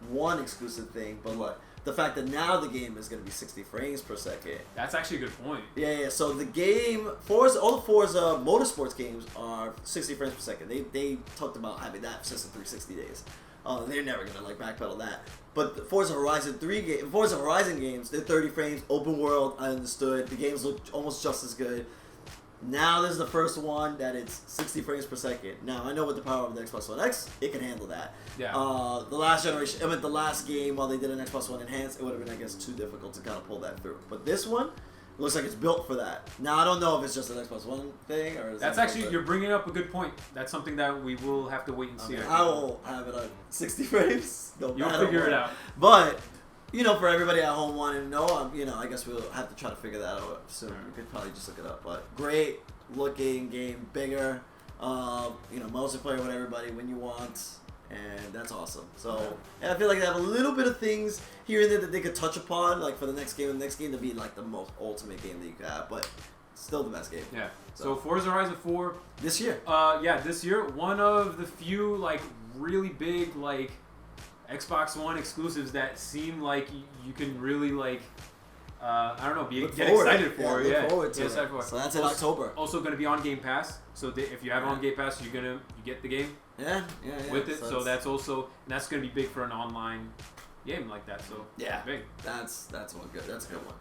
One exclusive thing. But like the fact that now the game is going to be 60 frames per second. That's actually a good point. Yeah. So the game all the Forza Motorsports games are 60 frames per second. They talked about having that since the 360 days. They're never gonna backpedal that. But the Forza Horizon games, they're 30 frames, open world. I understood. The games look almost just as good. Now this is the first one that it's 60 frames per second. Now I know with the power of the Xbox One X, it can handle that. Yeah. The last game while they did an Xbox One Enhanced, it would have been too difficult to kind of pull that through. But this one looks like it's built for that. Now I don't know if it's just an Xbox One thing or. That's actually you're bringing up a good point. That's something that we will have to wait and see. I will have it on 60 frames. You'll figure it out. But for everybody at home wanting to know, I guess we'll have to try to figure that out soon. We could probably just look it up. But great looking game, bigger. Multiplayer with everybody when you want. And that's awesome. So I feel like they have a little bit of things here and there that they could touch upon, like for the next game to be like the most ultimate game that you could have, but still the best game. Yeah. So Forza Horizon 4 this year. This year, one of the few really big Xbox One exclusives that seem like you can really get excited for. Look forward to Get it. excited for it. So that's in October. Also going to be on Game Pass. So if you have it on Game Pass, you get the game. Yeah. With it, so that's going to be big for an online game like that. So big. That's one good. That's a good one.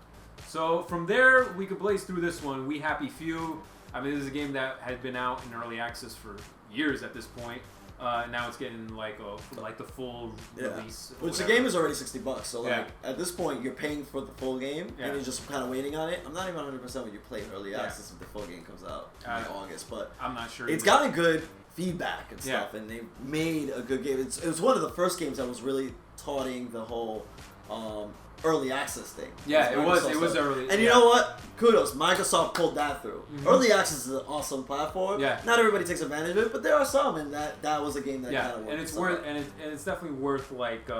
So from there, we could blaze through this one. We Happy Few. I mean, this is a game that had been out in early access for years at this point. Now it's getting like the full release. or Which the whatever. game is already $60. So like Yeah. at this point, you're paying for the full game Yeah. and you're just kind of waiting on it. I'm not even 100% when you play early Yeah. access if the full game comes out in August, but I'm not sure. it's either. gotten good feedback and stuff, and they made a good game. It was one of the first games that was really touting the whole early access thing. Yeah, it was Microsoft stuff. early. And you know what? Kudos, Microsoft pulled that through. Mhm. Early access is an awesome platform. Yeah. Not everybody takes advantage of it, but there are some, and that was a game that kind of worked. and it's worth and it's definitely worth like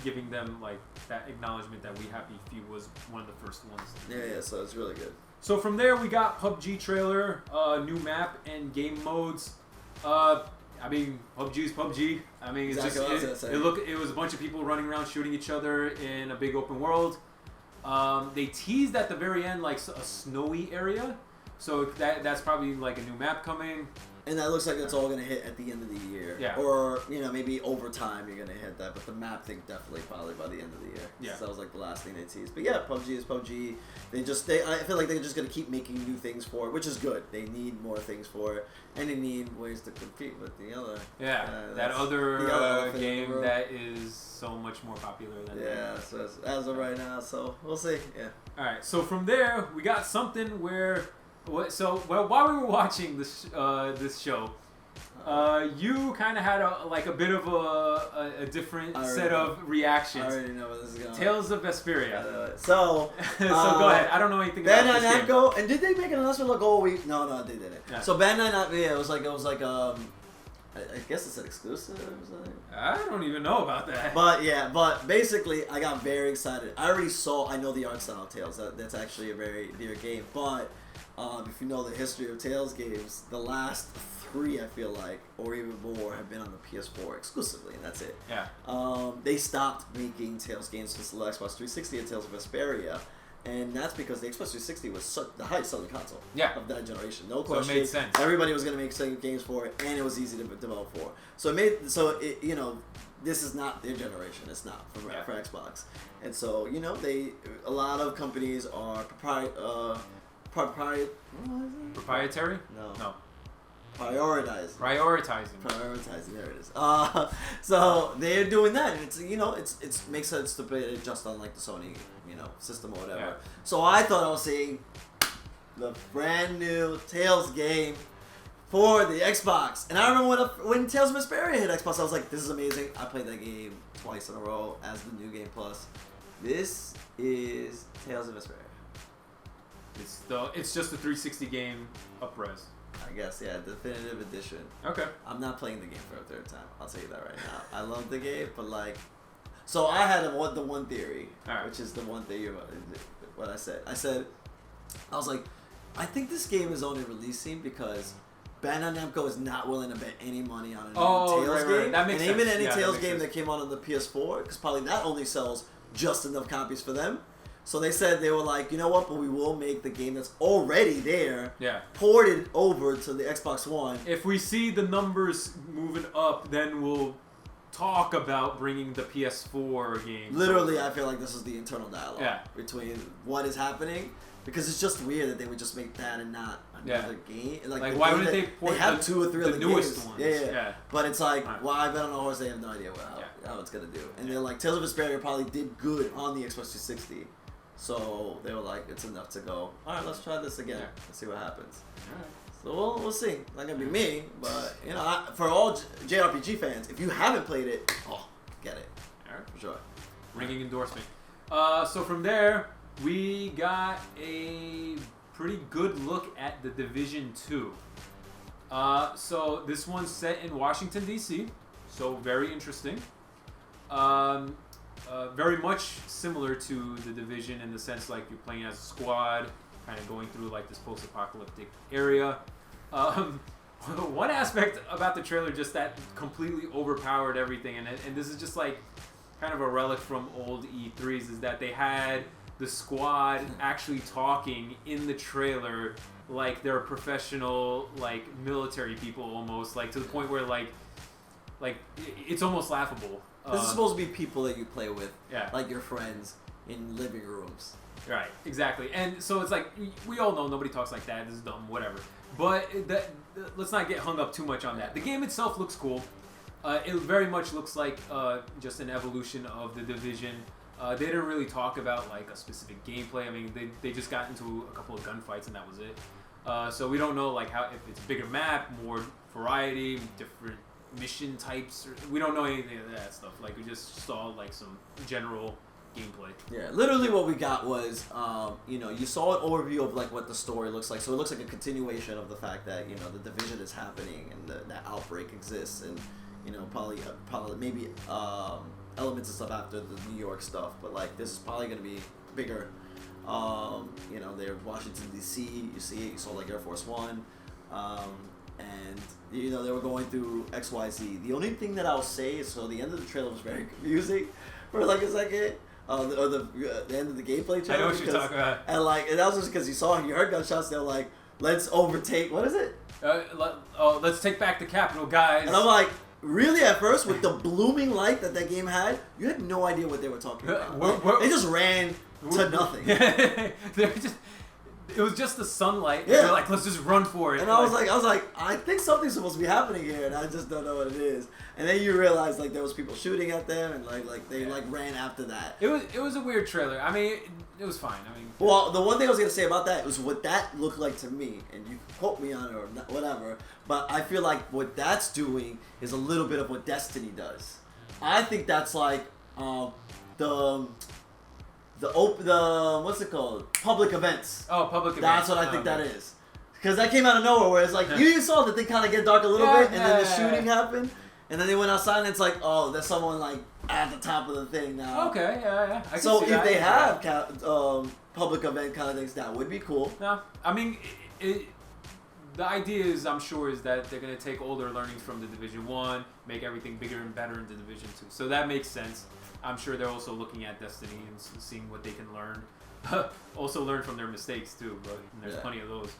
giving them like that acknowledgement that We Happy Few was one of the first ones. Yeah, so it's really good. So from there we got PUBG trailer, new map and game modes. I mean, PUBG is PUBG. I mean, it's Exactly what I was gonna just say. it was a bunch of people running around shooting each other in a big open world. They teased at the very end like a snowy area, so that's probably like a new map coming. And that looks like it's all gonna hit at the end of the year. Yeah. Or maybe over time you're gonna hit that, but the map thing definitely probably by the end of the year. Yeah. So that was like the last thing they teased. But yeah, PUBG is PUBG. I feel like they're just gonna keep making new things for it, which is good. They need more things for it, and they need ways to compete with the other. Yeah, that that's other the other elephant in the game room. that is so much more popular than Yeah. So as of right now, so we'll see. Yeah. All right, so from there we got something where, while we were watching this show, you kind of had a bit of a different set of I reactions. already know where this is going. Tales of Vesperia. So So go ahead. I don't know anything about Bandai this game. Namco, and did they make an announcement like all week? No, they didn't. Yeah. So Bandai Namco, yeah, it was like I guess it's an exclusive or something. I don't even know about that. But basically, I got very excited. I know the art style of Tales. That's actually a very dear game. But if you know the history of Tales games, the last 3, I feel like, or even more, have been on the PS4 exclusively, and that's it. Yeah. They stopped making Tales games since the Xbox 360 and Tales of Vesperia. And that's because the Xbox 360 was the highest selling console of that generation. No question. So it made sense. Everybody was going to make games for it, and it was easy to develop for. So this is not their generation. It's not for Xbox. And so, a lot of companies are Proprietary? No. Prioritizing. Prioritizing. There it is. So they're doing that, and it's makes sense to put it just on like the Sony, system or whatever. Yeah. So I thought I was seeing the brand new Tales game for the Xbox, and I remember when Tales of Vesperia hit Xbox, I was like, this is amazing. I played that game twice in a row as the new game plus. This is Tales of Vesperia. It's just a 360 game up-res. I guess, yeah, definitive edition. Okay. I'm not playing the game for a third time. I'll tell you that right now. I love the game, but so I had the one theory, which is the one thing what I said. I was like, I think this game is only releasing because Bandai Namco is not willing to bet any money on a new Tales game. Right. That makes and sense. even any Yeah, Tales that game makes that came out on the PS4, because probably that only sells just enough copies for them. So they said, they were like, you know what, but we will make the game that's already there, ported over to the Xbox One. If we see the numbers moving up, then we'll talk about bringing the PS4 game. Literally, I feel like this is the internal dialogue between what is happening, because it's just weird that they would just make that and not another game. Like why wouldn't they port they have 2 or 3 other newest games. ones? Yeah. But it's like, well, I bet on a horse they have no idea how it's gonna do. And they're like, Tales of Vesperia probably did good on the Xbox 360. So they were like, it's enough to go, all right, let's try this again. Let's see what happens. All right. So we'll see. Not going to be me, but, for all JRPG fans, if you haven't played it, get it. All right. For sure. Ringing endorsement. So from there, we got a pretty good look at The Division 2. So this one's set in Washington, D.C., so very interesting. Very much similar to The Division in the sense like you're playing as a squad, kind of going through like this post-apocalyptic area. One aspect about the trailer just that completely overpowered everything, and this is just like kind of a relic from old E3s, is that they had the squad actually talking in the trailer like they're professional, like military people almost, like to the point where like it's almost laughable. This is supposed to be people that you play with, Yeah. like your friends in living rooms. Right, exactly. And so it's like, we all know nobody talks like that, this is dumb, whatever. But let's not get hung up too much on that. The game itself looks cool. It very much looks like just an evolution of the Division. They didn't really talk about like a specific gameplay. I mean, they just got into a couple of gunfights and that was it. So we don't know like how if it's a bigger map, more variety, different mission types. We don't know anything of that stuff. Like we just saw like some general gameplay. Yeah, literally what we got was, you saw an overview of like what the story looks like. So it looks like a continuation of the fact that the Division is happening and that outbreak exists, and probably maybe elements and stuff after the New York stuff. But like this is probably gonna be bigger. They're Washington D.C. You see it. You saw like Air Force One, and they were going through XYZ. The only thing that I'll say is, so the end of the trailer was very confusing for like a second. Or the end of the gameplay trailer. I know what you're talking about. And that was just because you heard gunshots. They're like, let's overtake. What is it? Let's take back the capital, guys. And I'm like, really? At first, with the blooming light that game had, you had no idea what they were talking about. They just ran to nothing. It was just the sunlight. Yeah. They're like, let's just run for it. And I was like, I think something's supposed to be happening here, and I just don't know what it is. And then you realize like there was people shooting at them, and they ran after that. It was a weird trailer. I mean, it was fine. I mean, well, the one thing I was gonna say about that was what that looked like to me, and you can quote me on it or whatever. But I feel like what that's doing is a little bit of what Destiny does. I think that's like the what's it called? Public events. Oh, public events. That's what I think that is. Because that came out of nowhere, where it's like, you saw that they kind of get dark a little bit, and then the shooting happened, and then they went outside, and it's like, oh, there's someone like at the top of the thing now. Okay, yeah. I can so see if that. they have public event kind of things, that would be cool. No, I mean, the idea is, I'm sure, is that they're going to take all their learnings from the Division 1, make everything bigger and better in the Division 2. So that makes sense. I'm sure they're also looking at Destiny and seeing what they can learn. Also learn from their mistakes, too, but there's plenty of those.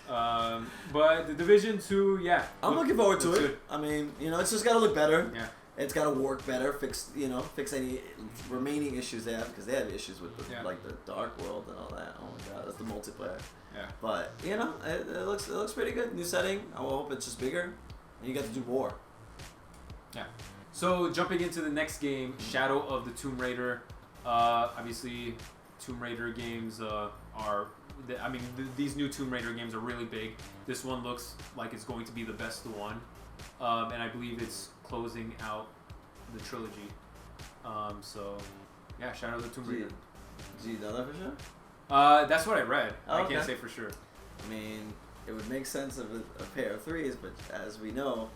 But the Division 2, yeah. I'm looking forward to it. Good. I mean, it's just got to look better. Yeah. It's got to work better, fix any remaining issues they have, because they have issues with the dark world and all that. Oh my god, that's the multiplayer. Yeah. But it looks pretty good. New setting. I hope it's just bigger, and you get to do more. Yeah. So jumping into the next game, Shadow of the Tomb Raider. Obviously, Tomb Raider games these new Tomb Raider games are really big. This one looks like it's going to be the best one, and I believe it's closing out the trilogy. So, yeah, Shadow of the Tomb Raider. Do you know that for sure? That's what I read. Oh, I can't say for sure. I mean, it would make sense of a pair of threes, but as we know,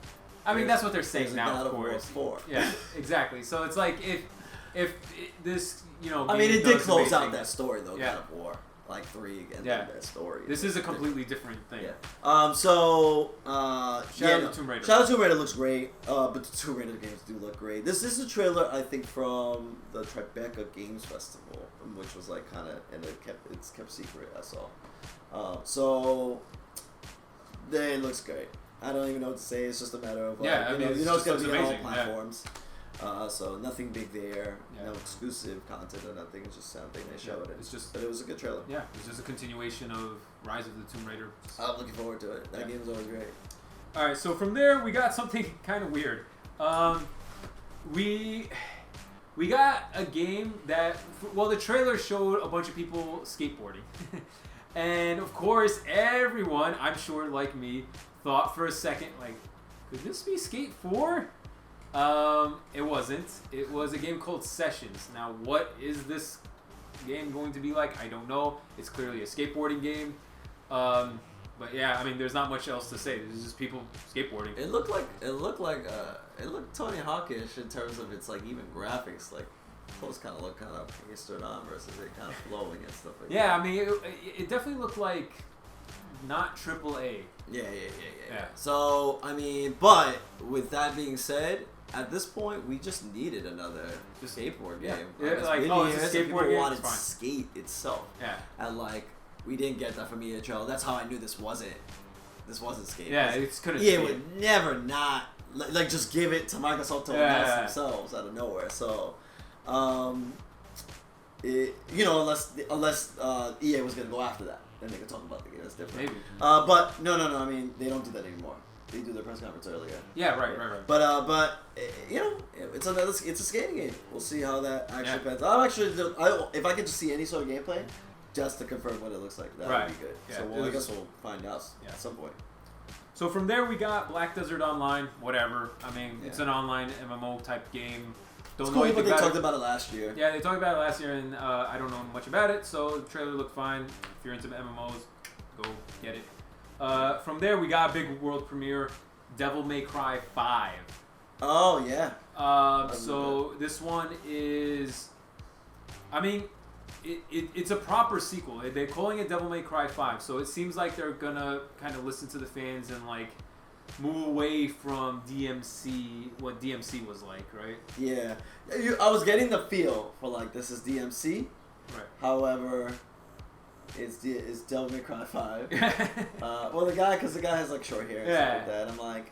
I mean that's what they're saying now, God of course. 4. Yeah, exactly. So it's like if this I mean, it did close out amazing. that story though. Yeah. God of War, like 3 again. Yeah. That story. This is a completely different thing. Yeah. Shadow of the Tomb Raider. Shadow of the Tomb Raider looks great, but the Tomb Raider games do look great. This is a trailer, I think, from the Tribeca Games Festival, which was like kind of, and it's kept secret. I saw. So it looks great. I don't even know what to say. It's just a matter of it's gonna be on all platforms. So nothing big there, no exclusive content or nothing. It's just something they showed. But it was a good trailer. Yeah, it's just a continuation of Rise of the Tomb Raider. I'm looking forward to it. That game's always great. All right, so from there we got something kind of weird. We got a game that the trailer showed a bunch of people skateboarding, and of course everyone, I'm sure like me, thought for a second like, could this be Skate 4? It wasn't. It was a game called Sessions. Now, what is this game going to be like? I don't know. It's clearly a skateboarding game. But yeah, I mean, there's not much else to say. There's just people skateboarding. It looked Tony Hawkish in terms of its like even graphics. Like those kind of look kind of pasted on versus it kind of flowing and stuff like that. Yeah, I mean, it definitely looked like not AAA. Yeah. So I mean, but with that being said, at this point, we just needed another skateboard game. Yeah, it's like, been it's a years and skateboard people game, wanted it's fine. skate itself. Yeah. And like, we didn't get that from EA Trail. That's how I knew this wasn't skate. Yeah, it's couldn't. EA would never not like just give it to Microsoft to announce themselves out of nowhere. So, unless EA was gonna go after that, then they could talk about the game. That's different. Maybe. But no. I mean, they don't do that anymore. they do their press conference earlier. Yeah, right. But you know, it's a skating game. We'll see how that actually pans. I'm actually, if I could just see any sort of gameplay, just to confirm what it looks like, that would be good. Yeah, So I guess we'll find out at some point. So from there we got Black Desert Online, whatever. I mean, it's an online MMO type game. It's cool, but they talked about it last year. Yeah, they talked about it last year, and I don't know much about it, so the trailer looked fine. If you're into MMOs, go get it. From there, we got a big world premiere, Devil May Cry 5. Oh, yeah. So this one is, I mean, it's a proper sequel. They're calling it Devil May Cry 5, so it seems like they're gonna kind of listen to the fans and like move away from DMC, what DMC was like, right? Yeah. I was getting the feel for like this is DMC. Right. However, it's Devil May Cry 5. Well, the guy has like short hair and stuff like that. I'm like,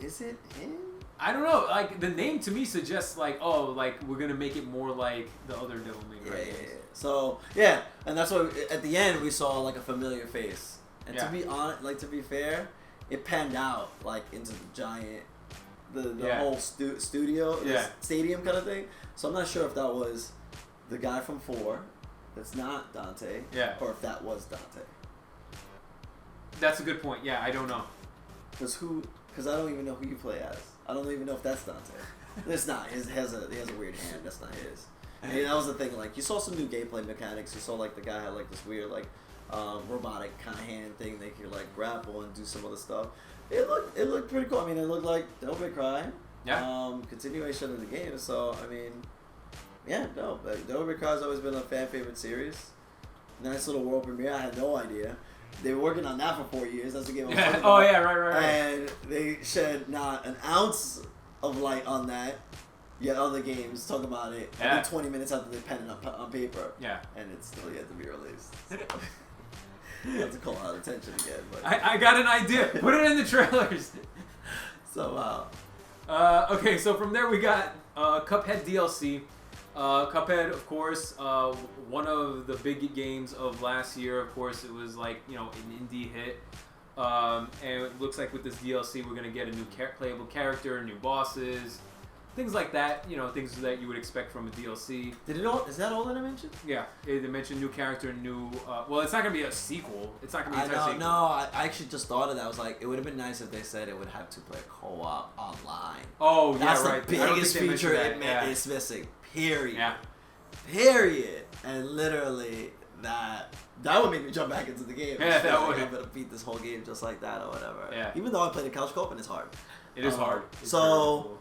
is it him? I don't know. Like the name to me suggests like, oh, like we're gonna make it more like the other Devil May Cry games. So yeah, and that's why at the end we saw like a familiar face. And to be honest, like to be fair, it panned out like into the giant, the whole studio, stadium kind of thing. So I'm not sure if that was the guy from 4, that's not Dante, or if that was Dante. That's a good point. Yeah, I don't know. Because I don't even know who you play as. I don't even know if that's Dante. It's not. He has a weird hand. That's not his. And that was the thing. Like you saw some new gameplay mechanics. You saw like the guy had like this weird like robotic kind of hand thing. They could like grapple and do some other stuff. It looked pretty cool. I mean, it looked like Devil May Cry. Yeah. Continuation of the game. So I mean, yeah, no. But Devil May Cry has always been a fan favorite series. Nice little world premiere. I had no idea. They were working on that for 4 years. That's the game I'm talking about. Oh, yeah, right. And they shed not an ounce of light on that. Yet other games talk about it only 20 minutes after they pen it on paper. Yeah. And it's still yet to be released. So. Not to call out attention again. But I got an idea. Put it in the trailers. So, okay, so from there we got Cuphead DLC. Cuphead, of course, one of the big games of last year. Of course, it was like, you know, an indie hit. And it looks like with this DLC, we're going to get a new playable character, new bosses, things like that. You know, things that you would expect from a DLC. Is that all that I mentioned? Yeah, they mentioned new character, new. Well, it's not going to be a sequel. It's not going to be a sequel. No, I actually just thought of that. I was like, it would have been nice if they said it would have to play co-op online. Oh, that's right. That's the biggest feature it's missing. Period. Yeah. Period. And literally, that would make me jump back into the game. Yeah, that would. I'm gonna beat this whole game just like that or whatever. Yeah. Even though I played a couch co-op and it's hard. It is hard. So cool.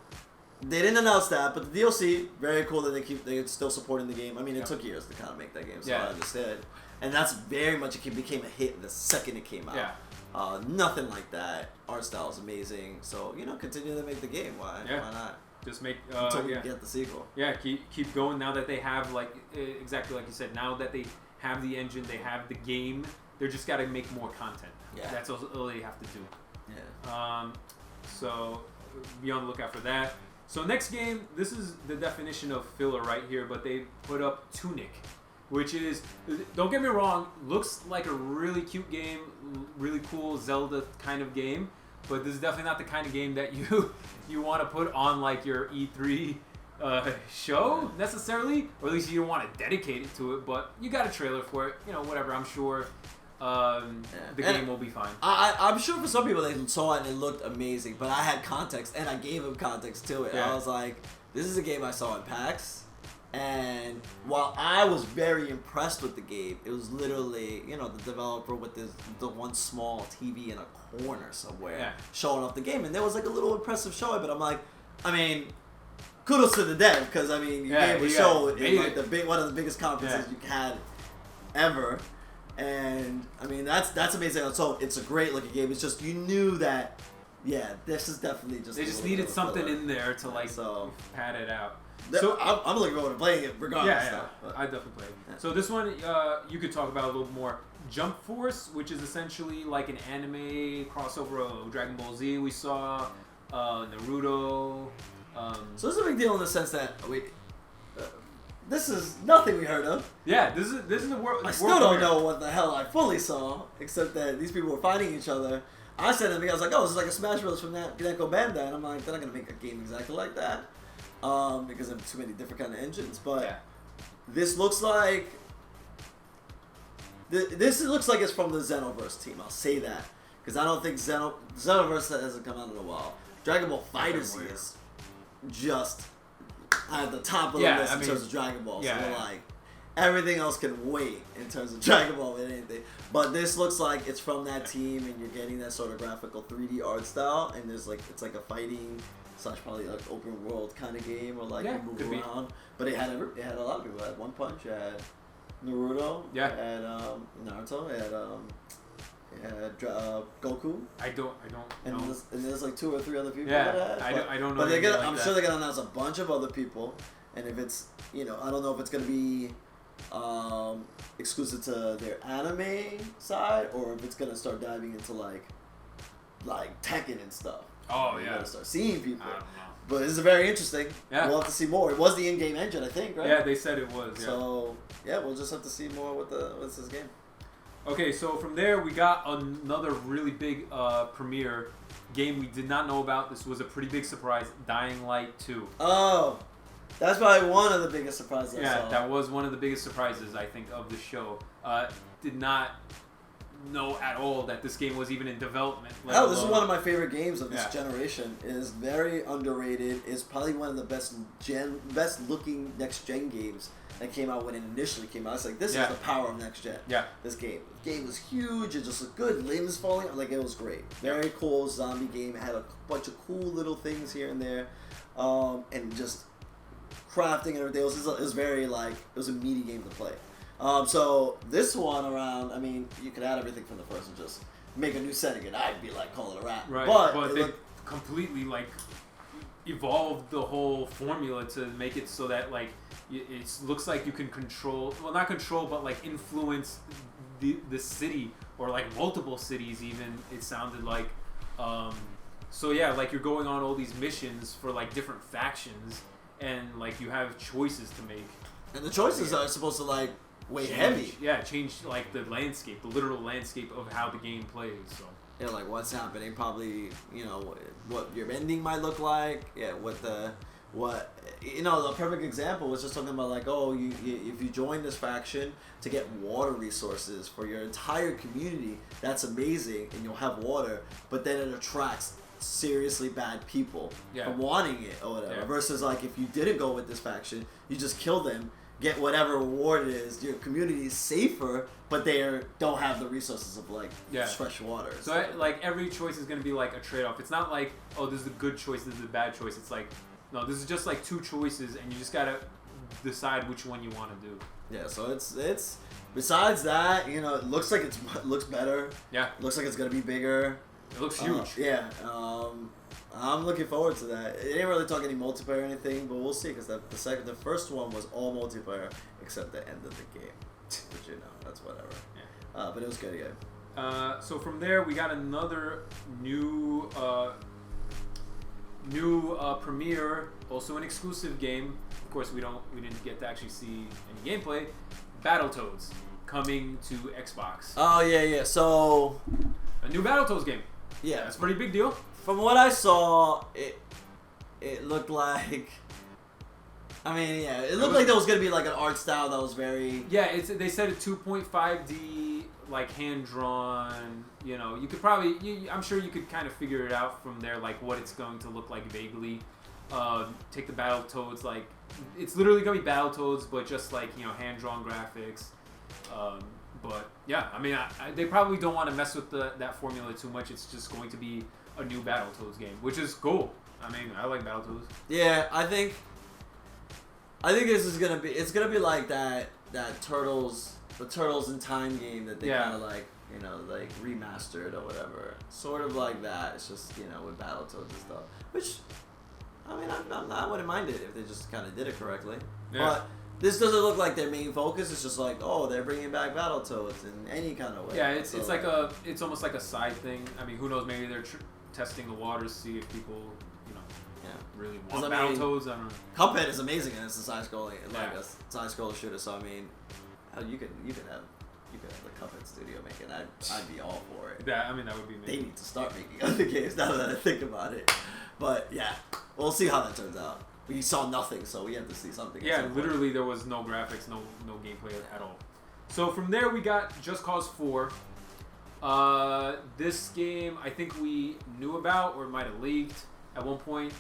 They didn't announce that, but the DLC, very cool that they're still supporting the game. I mean, it took years to kind of make that game, so I understand. And that's very much it became a hit the second it came out. Yeah. Nothing like that. Art style is amazing. So continue to make the game. Why not? Just make until we get the sequel. Yeah, keep going. Now that they have exactly like you said. Now that they have the engine, they have the game. They're just got to make more content. Yeah, that's all they have to do. Yeah. So be on the lookout for that. So next game, this is the definition of filler right here, but they put up Tunic, which is, don't get me wrong, looks like a really cute game, really cool Zelda kind of game. But this is definitely not the kind of game that you want to put on like your E3 show necessarily, or at least you don't want to dedicate it to it. But you got a trailer for it, whatever. I'm sure the game will be fine. I'm sure for some people they saw it and it looked amazing, but I had context and I gave them context to it. Yeah. I was like, this is a game I saw in PAX. And while I was very impressed with the game, it was literally, the developer with the one small TV in a corner somewhere showing off the game. And there was like a little impressive showing, but I'm like, I mean, kudos to the dev, because I mean, you gave a show in like one of the biggest conferences you had ever. And I mean, that's amazing. So it's a great looking game. It's just, you knew that, this is definitely just. They just needed something in there to like pad it out. So I'm looking forward to playing it regardless. Yeah. I definitely play it. Yeah. So this one, you could talk about a little more. Jump Force, which is essentially like an anime crossover of Dragon Ball Z. We saw Naruto. So this is a big deal in the sense that this is nothing we heard of. Yeah, this is the world. I still don't know what the hell I fully saw, except that these people were fighting each other. I said to me, I was like, oh, this is like a Smash Bros. From that Namco Bandai, and I'm like, they're not gonna make a game exactly like that, because they have too many different kind of engines. But this looks like this looks like it's from the Xenoverse team. I'll say that because I don't think Xenoverse hasn't come out in a while. Dragon Ball FighterZ is just at the top of the list in terms of Dragon Ball. So like everything else can wait in terms of Dragon Ball and anything. But this looks like it's from that team, and you're getting that sort of graphical 3D art style. And there's like it's like a fighting / probably like open world kind of game, or like you move around. But it had a lot of people. It had One Punch. It had Naruto. Yeah. It had Naruto. It had Goku. I don't know. And there's like 2 or 3 other people. Yeah. I don't know. But I'm sure they're gonna announce a bunch of other people. And if it's I don't know if it's gonna be exclusive to their anime side, or if it's gonna start diving into like Tekken and stuff. Oh you yeah. Gotta start seeing people. I don't know. But this is very interesting. Yeah. We'll have to see more. It was the in-game engine, I think, right? Yeah, they said it was. Yeah. So yeah, we'll just have to see more with this game. Okay, so from there we got another really big premiere game we did not know about. This was a pretty big surprise. Dying Light 2. Oh. That's probably one of the biggest surprises I saw. That was one of the biggest surprises, I think, of the show. Did not know at all that this game was even in development. This is one of my favorite games of this generation. It is very underrated. It's probably one of the best looking next-gen games that came out when it initially came out. It's like, this is the power of next-gen. Yeah. This game. The game was huge. It just looked good. Limbs falling out. Like, it was great. Very cool zombie game. It had a bunch of cool little things here and there. And just crafting and everything. It was very it was a meaty game to play. So this one around, I mean, you could add everything from the first and just make a new setting, and I'd be like, call it a wrap. Right. But they completely evolved the whole formula to make it so that it looks like you can control, well, not control, but influence the city, or multiple cities even. It sounded like. So yeah, you're going on all these missions for different factions. And you have choices to make, and the choices are supposed to weigh heavy. Yeah, change the landscape, the literal landscape of how the game plays. So yeah, what's happening? Probably what your ending might look like. Yeah, the perfect example was just talking about if you join this faction to get water resources for your entire community, that's amazing, and you'll have water. But then it attracts seriously bad people from wanting it or whatever. Versus if you didn't go with this faction, you just kill them, get whatever reward it is. Your community is safer, but they don't have the resources of fresh water. So every choice is going to be a trade-off. It's not this is a good choice, this is a bad choice. It's no, this is just 2 choices, and you just gotta decide which one you want to do. Yeah. So it's besides that, it looks like it looks better. Yeah. Looks like it's gonna be bigger. It looks huge. I'm looking forward to that. It ain't really talking any multiplayer or anything, but we'll see, because the first one was all multiplayer except the end of the game, which that's whatever. Yeah. But it was good again. So from there we got another new premiere, also an exclusive game. Of course, we didn't get to actually see any gameplay. Battletoads coming to Xbox. Oh yeah. So a new Battletoads game. Yeah, that's a pretty big deal. From what I saw, it looked like. I mean, yeah, it looked like there was gonna be an art style that was very. Yeah, they said a 2.5D hand drawn. You could probably. I'm sure you could kind of figure it out from there, what it's going to look like vaguely. Take the Battletoads, it's literally gonna be Battletoads, but just hand drawn graphics. But yeah, I mean, they probably don't want to mess with that formula too much. It's just going to be a new Battletoads game, which is cool. I mean, I like Battletoads. Yeah, I think this is gonna be. It's gonna be like that the Turtles in Time game that they kind of remastered or whatever. Sort of like that. It's just with Battletoads and stuff. Which, I mean, I wouldn't mind it if they just kind of did it correctly. Yeah. But this doesn't look like their main focus. It's just they're bringing back Battletoads in any kind of way. Yeah, it's almost like a side thing. I mean, who knows? Maybe they're testing the waters, see if people really want Battletoads. I don't know. Cuphead is amazing, and it's a side scroller shooter. So I mean, you could have you could have the Cuphead studio make it. I'd be all for it. That would be They amazing. need to start making other games now that I think about it. But yeah, we'll see how that turns out. We saw nothing, so we have to see something. Yeah, literally there was no graphics, no gameplay at all. So from there we got Just Cause 4. This game I think we knew about or might have leaked at one point.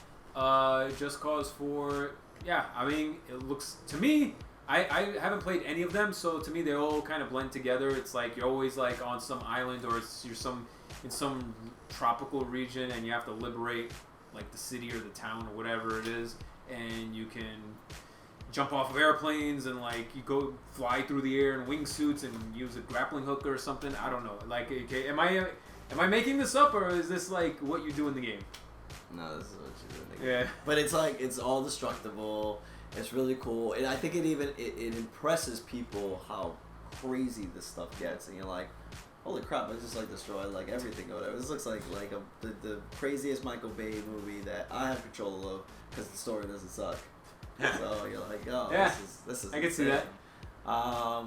Just Cause 4, yeah, I mean, it looks, to me, I haven't played any of them, so to me they all kind of blend together. It's like you're always like on some island or you're in some tropical region and you have to liberate like the city or the town or whatever it is, and you can jump off of airplanes and like you go fly through the air in wingsuits and use a grappling hook or something. I don't know. Like, okay, am I making this up or is this like what you do in the game? No, this is what you do in the game. Yeah. But it's like it's all destructible. It's really cool, and I think it impresses people how crazy this stuff gets, and you're like, holy crap! I just like destroyed like everything or whatever. This looks like the craziest Michael Bay movie that I have control of because the story doesn't suck. So you're like, oh, yeah, this is. I can see that.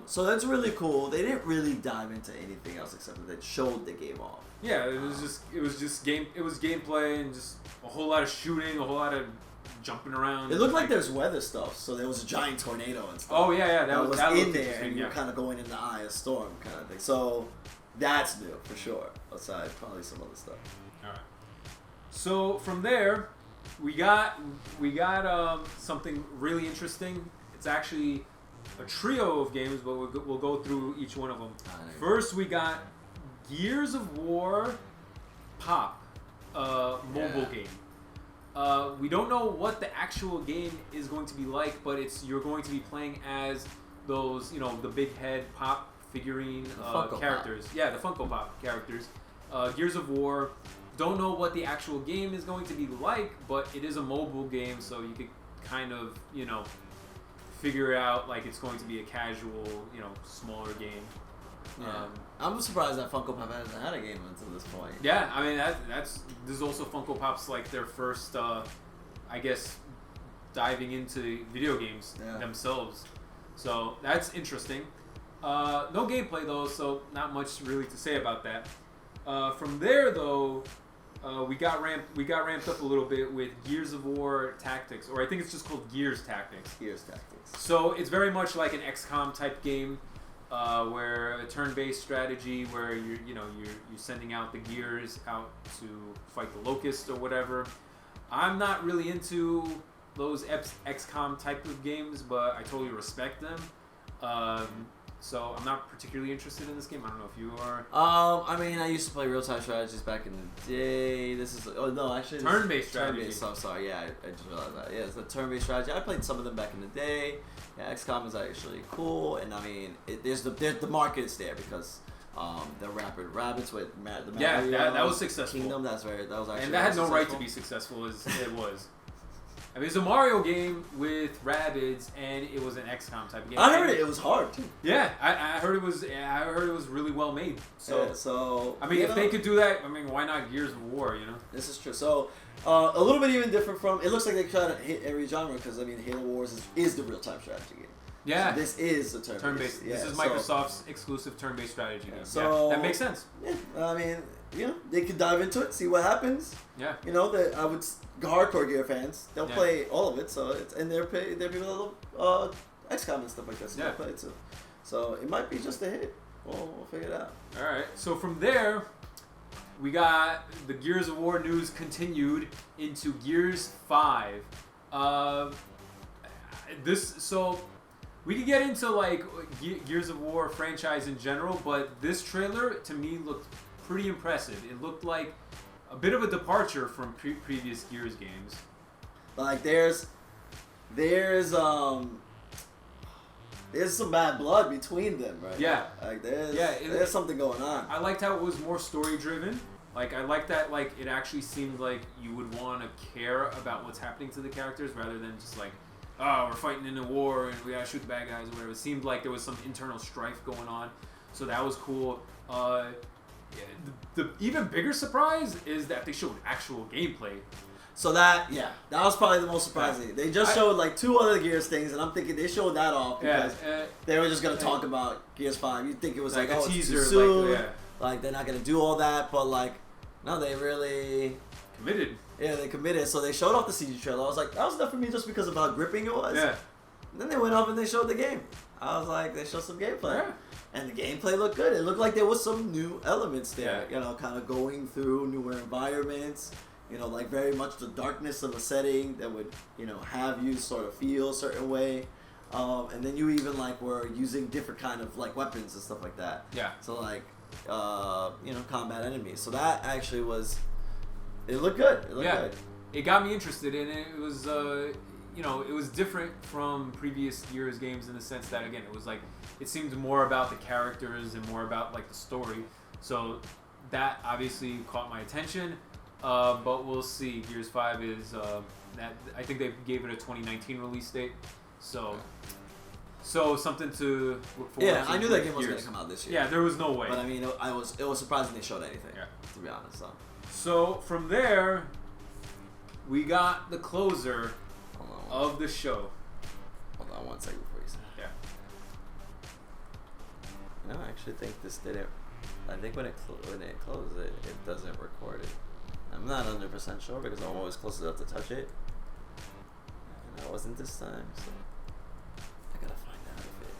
So that's really cool. They didn't really dive into anything else except that they showed the game off. Yeah, it was just gameplay and just a whole lot of shooting, a whole lot of jumping around. It looked like there's weather stuff, so there was a giant tornado and stuff. Oh yeah, that was that in there, interesting, and you're kind of going in the eye of storm kind of thing. So that's new for sure. Aside probably some other stuff. All right. So from there, we got something really interesting. It's actually a trio of games, but we'll go through each one of them. First, we got Gears of War Pop, mobile game. We don't know what the actual game is going to be like, but you're going to be playing as those, the big head Pop figurine characters. Pop. Yeah, the Funko Pop characters. Gears of War. Don't know what the actual game is going to be like, but it is a mobile game, so you could kind of, figure out like it's going to be a casual, smaller game. Yeah. I'm surprised that Funko Pop hasn't had a game until this point. Yeah, I mean this is also Funko Pop's like their first, I guess, diving into video games themselves. So that's interesting. No gameplay though, so not much really to say about that. From there though, we got ramped up a little bit with Gears of War Tactics, or I think it's just called Gears Tactics. Gears Tactics. So it's very much like an XCOM type game. Where a turn-based strategy where you're sending out the gears out to fight the locusts or whatever. I'm not really into those XCOM type of games, but I totally respect them. So I'm not particularly interested in this game. I don't know if you are. I mean, I used to play real-time strategies back in the day. This is actually turn-based strategy. Turn-based. I'm sorry. Yeah, I just realized that. Yeah, it's the turn-based strategy. I played some of them back in the day. Yeah, XCOM is actually cool, and I mean, the market is there because the Rapid Rabbits with the Mario that was successful. Kingdom. That was actually and that had no right to be successful as it was. I mean, it's a Mario game with Rabbids, and it was an XCOM type of game. I heard it was hard too. Yeah, I heard it was. I heard it was really well made. So, so I mean, if they could do that, I mean, why not Gears of War? This is true. So, a little bit even different from. It looks like they try to hit every genre because I mean, Halo Wars is the real time strategy game. Yeah, so this is a turn-based. Yeah, this is Microsoft's exclusive turn-based strategy game. So that makes sense. Yeah, I mean, they could dive into it, see what happens. Yeah. That I would hardcore Gear fans. They'll play all of it. So they're people that love XCOM and stuff like that. So they'll play it too. So it might be just a hit. We'll figure it out. All right. So from there, we got the Gears of War news continued into Gears 5. We could get into like Gears of War franchise in general, but this trailer to me looked pretty impressive. It looked like a bit of a departure from previous Gears games. Like there's some bad blood between them, right? Yeah. Like there's something going on. I liked how it was more story driven. Like I liked that like it actually seemed like you would want to care about what's happening to the characters rather than just like, oh, we're fighting in a war and we gotta shoot the bad guys or whatever. It seemed like there was some internal strife going on, so that was cool. The even bigger surprise is that they showed actual gameplay. So that was probably the most surprising. They just showed like 2 other Gears things, and I'm thinking they showed that off because they were just gonna talk about Gears 5. You'd think it was like a oh, teaser, it's too soon. like, Like they're not gonna do all that, but like no, they really committed. Yeah, they committed. So they showed off the CG trailer. I was like, that was enough for me just because of how gripping it was. Yeah. And then they went up and they showed the game. I was like, they showed some gameplay. Yeah. And the gameplay looked good. It looked like there was some new elements there. Yeah. You know, kind of going through newer environments. You know, like very much the darkness of a setting that would, you know, have you sort of feel a certain way. And then you even like were using different kind of like weapons and stuff like that. Yeah. So like, you know, combat enemies. So that actually was, it looked good. It looked good. It got me interested, and it was, you know, it was different from previous years' games in the sense that, again, it was like, it seemed more about the characters and more about like the story. So that obviously caught my attention. But we'll see. Gears 5 is that I think they gave it a 2019 release date, so something to look forward to. Yeah, I knew that game was going to come out this year. Yeah, there was no way. But I mean, it was surprising they showed anything. Yeah. To be honest, so from there, we got the closer of the show. Hold on 1 second before you say. Yeah. No, I actually think this didn't. I think when it closes it doesn't record it. I'm not 100% sure because I'm always close enough to touch it. And I wasn't this time, so I gotta find out if it.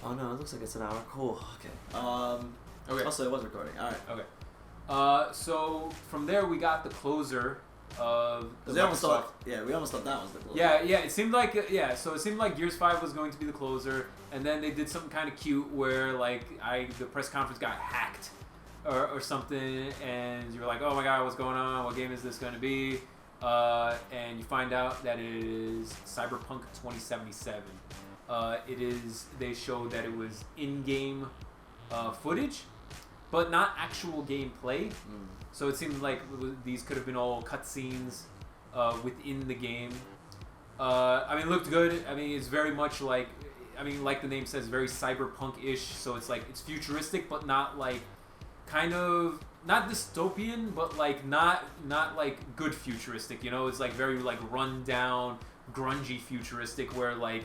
Oh no, it looks like it's an hour. Cool. Okay. Okay. Also, it was recording. All right. Okay. So from there we got the closer of the we almost Microsoft. we almost thought that was the closer. Yeah. It seemed like So it seemed like Gears 5 was going to be the closer, and then they did something kind of cute where like the press conference got hacked. Or something, and you're like, oh my god, what's going on? What game is this going to be? And you find out that it is Cyberpunk 2077. They showed that it was in-game footage, but not actual gameplay. So it seemed like these could have been all cutscenes within the game. I mean, it looked good. I mean, it's very much like, like the name says, very cyberpunk-ish. So it's like, it's futuristic, but not like, kind of not dystopian, but like not like good futuristic, you know. It's like very like run down, grungy futuristic, where like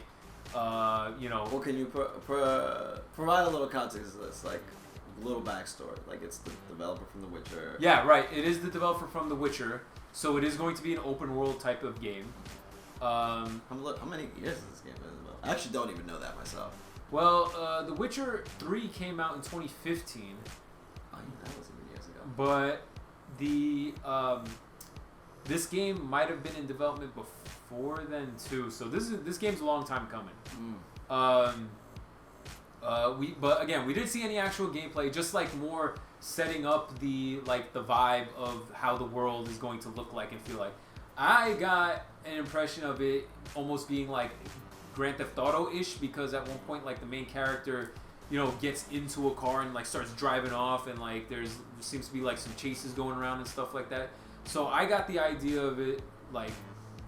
you know. Well, can you provide a little context of this, like a little backstory? Like it's the developer from The Witcher. Yeah, right. It is the developer from The Witcher, so it is going to be an open world type of game. How many years has this game been developed? I actually don't even know that myself. Well, The Witcher 3 came out in 2015. Oh, yeah, that was even years ago. But this game might have been in development before then too. So this game's a long time coming. But again, we didn't see any actual gameplay. Just like more setting up the vibe of how the world is going to look like and feel like. I got an impression of it almost being like Grand Theft Auto-ish, because at one point like the main character, you know, gets into a car and like starts driving off, and like there seems to be like some chases going around and stuff like that. So I got the idea of it like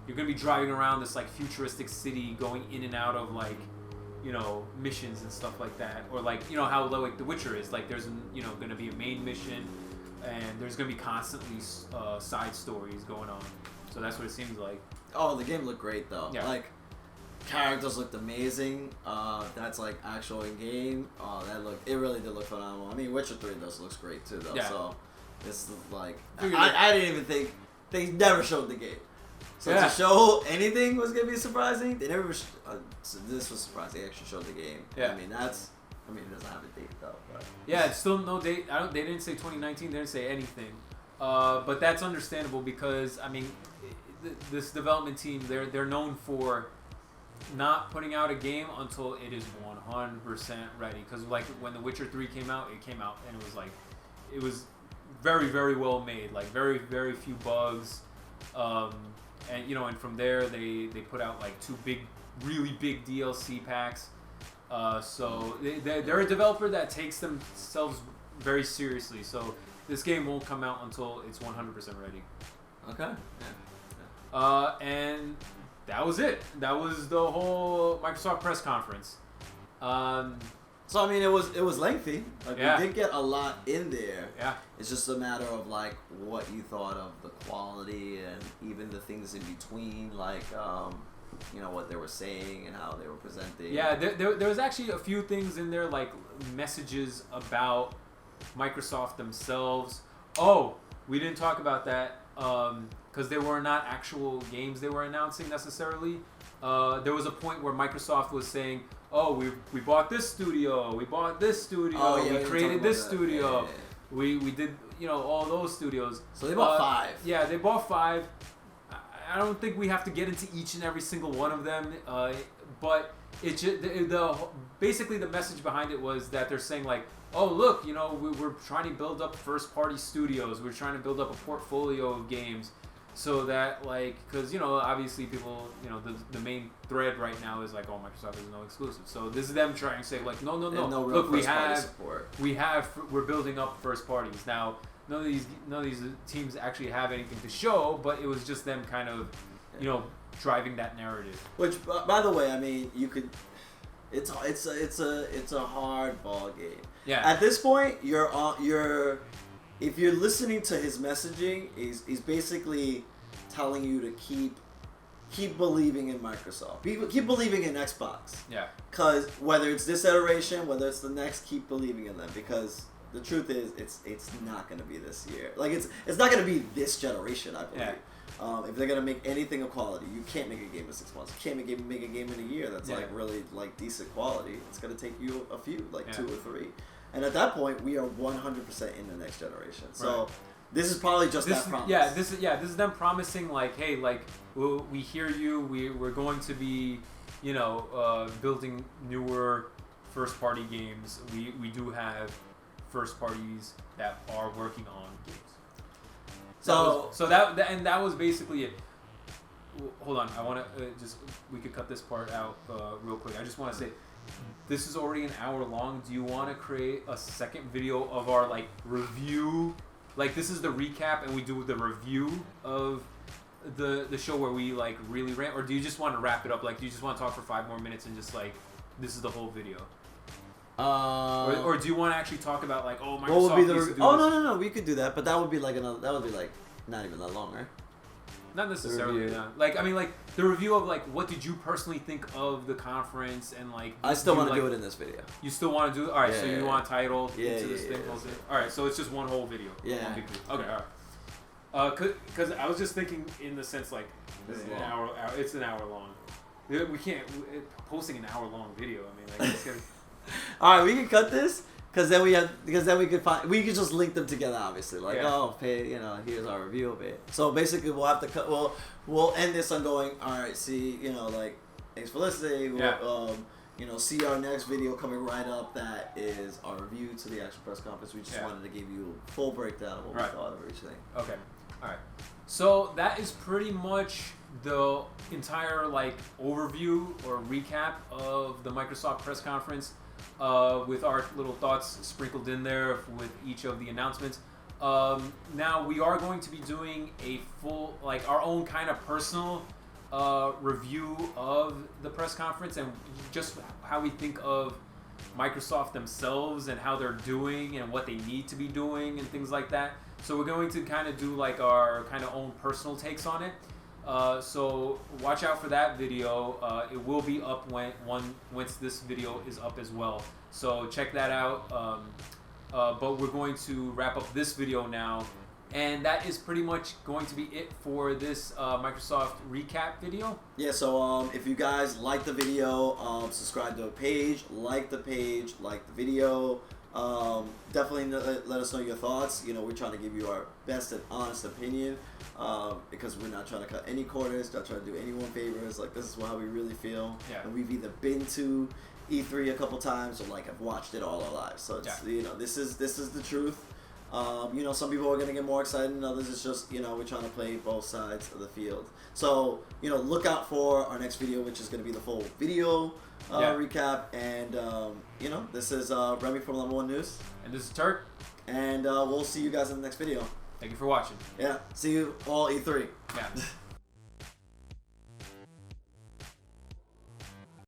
you're gonna be driving around this like futuristic city, going in and out of like, you know, missions and stuff like that, or like, you know, how like The Witcher is, like there's gonna be a main mission and there's gonna be constantly side stories going on. So that's what it seems like. Oh, the game looked great though. Yeah. Like characters looked amazing. That's like actual in game. Oh, it really did look phenomenal. I mean, Witcher 3 looks great too though. Yeah. So it's like I didn't even think they never showed the game. So to show anything was gonna be surprising. They never. So this was surprising. They actually showed the game. Yeah. I mean, it doesn't have a date though. But yeah, it's still no date. They didn't say 2019. They didn't say anything. But that's understandable because I mean, this development team, they're known for not putting out a game until it is 100% ready. Because like when The Witcher 3 came out, and it was very, very well made. Like very, very few bugs. And you know, and from there they put out like 2 really big DLC packs. So they're a developer that takes themselves very seriously. So this game won't come out until it's 100% ready. Okay. And that was it. That was the whole Microsoft press conference. So I mean, it was lengthy. Like Yeah. we did get a lot in there. Yeah. It's just a matter of like what you thought of the quality and even the things in between, like what they were saying and how they were presenting. Yeah, there was actually a few things in there, like messages about Microsoft themselves. Oh, we didn't talk about that because they were not actual games they were announcing necessarily. There was a point where Microsoft was saying, "Oh, we bought this studio, we bought this studio, Oh, yeah, we created this that. studio, Yeah. we did all those studios." So they bought 5. Yeah, they bought 5. I don't think we have to get into each and every single one of them, but it just, basically the message behind it was that they're saying like, oh look, we're trying to build up first party studios, we're trying to build up a portfolio of games, so that like, because obviously people, the main thread right now is like, oh, Microsoft has no exclusive, so this is them trying to say like, no, look, we're building up first parties now. None of these teams actually have anything to show, but it was just them kind of, driving that narrative. Which, by the way, I mean, you could. It's a hard ball game. Yeah. At this point, if you're listening to his messaging, he's basically telling you to keep believing in Microsoft. Keep believing in Xbox. Yeah. Because whether it's this iteration, whether it's the next, keep believing in them, because the truth is, it's not going to be this year. Like it's not going to be this generation, I believe. Yeah. If they're going to make anything of quality, you can't make a game in 6 months. You can't make a game in a year that's like really like decent quality. It's going to take you a few, like 2 or 3. And at that point, we are 100% in the next generation. So right. This is probably just that promise. This is them promising like, hey, like we hear you. We're going to be, building newer first party games. We do have first parties that are working on games. So that was basically it. Hold on, I want to we could cut this part out real quick. I just want to say, this is already an hour long. Do you want to create a second video of our like review? Like this is the recap, and we do the review of the show where we like really rant, or do you just want to wrap it up? Like, do you just want to talk for 5 more minutes and just like this is the whole video? Or do you want to actually talk about like, oh, Microsoft what would be the needs to do oh this? no, we could do that, but that would be like not even that long, right? Not necessarily. No. Like, I mean, like the review of like what did you personally think of the conference, and like I still want to like, do it in this video. You still want to do it? All right. Yeah, So you want a title into this thing? Yeah. All right. So it's just one whole video. Yeah. One big video. Okay. All right. Because I was just thinking in the sense like This is an long. hour. It's an hour long. We can't posting an hour long video. I mean, like it's gonna. All right, we can cut this because then we could just link them together, obviously. Like, here's our review of it. So basically, we'll have to cut. We'll end this on going. All right, see, like, thanks for listening. We'll, see our next video coming right up. That is our review to the actual press conference. We just wanted to give you a full breakdown of what we thought of everything. Okay. All right. So that is pretty much the entire like overview or recap of the Microsoft press conference. With our little thoughts sprinkled in there with each of the announcements. Now we are going to be doing a full, like our own kind of personal review of the press conference and just how we think of Microsoft themselves and how they're doing and what they need to be doing and things like that. So we're going to kind of do like our kind of own personal takes on it. So watch out for that video. It will be up once this video is up as well. So check that out. But we're going to wrap up this video now. And that is pretty much going to be it for this Microsoft recap video. Yeah, so if you guys like the video, subscribe to the page, like the video. Definitely let us know your thoughts. We're trying to give you our best and honest opinion because we're not trying to cut any corners, not trying to do anyone favors. Like, this is how we really feel. Yeah. And we've either been to E3 a couple times or like have watched it all our lives. So it's this is the truth. Some people are gonna get more excited than others. It's just we're trying to play both sides of the field. So look out for our next video, which is gonna be the full video recap. And this is Remy from Level 1 News, and this is Turk. And we'll see you guys in the next video. Thank you for watching. Yeah, see you all E3. Yeah.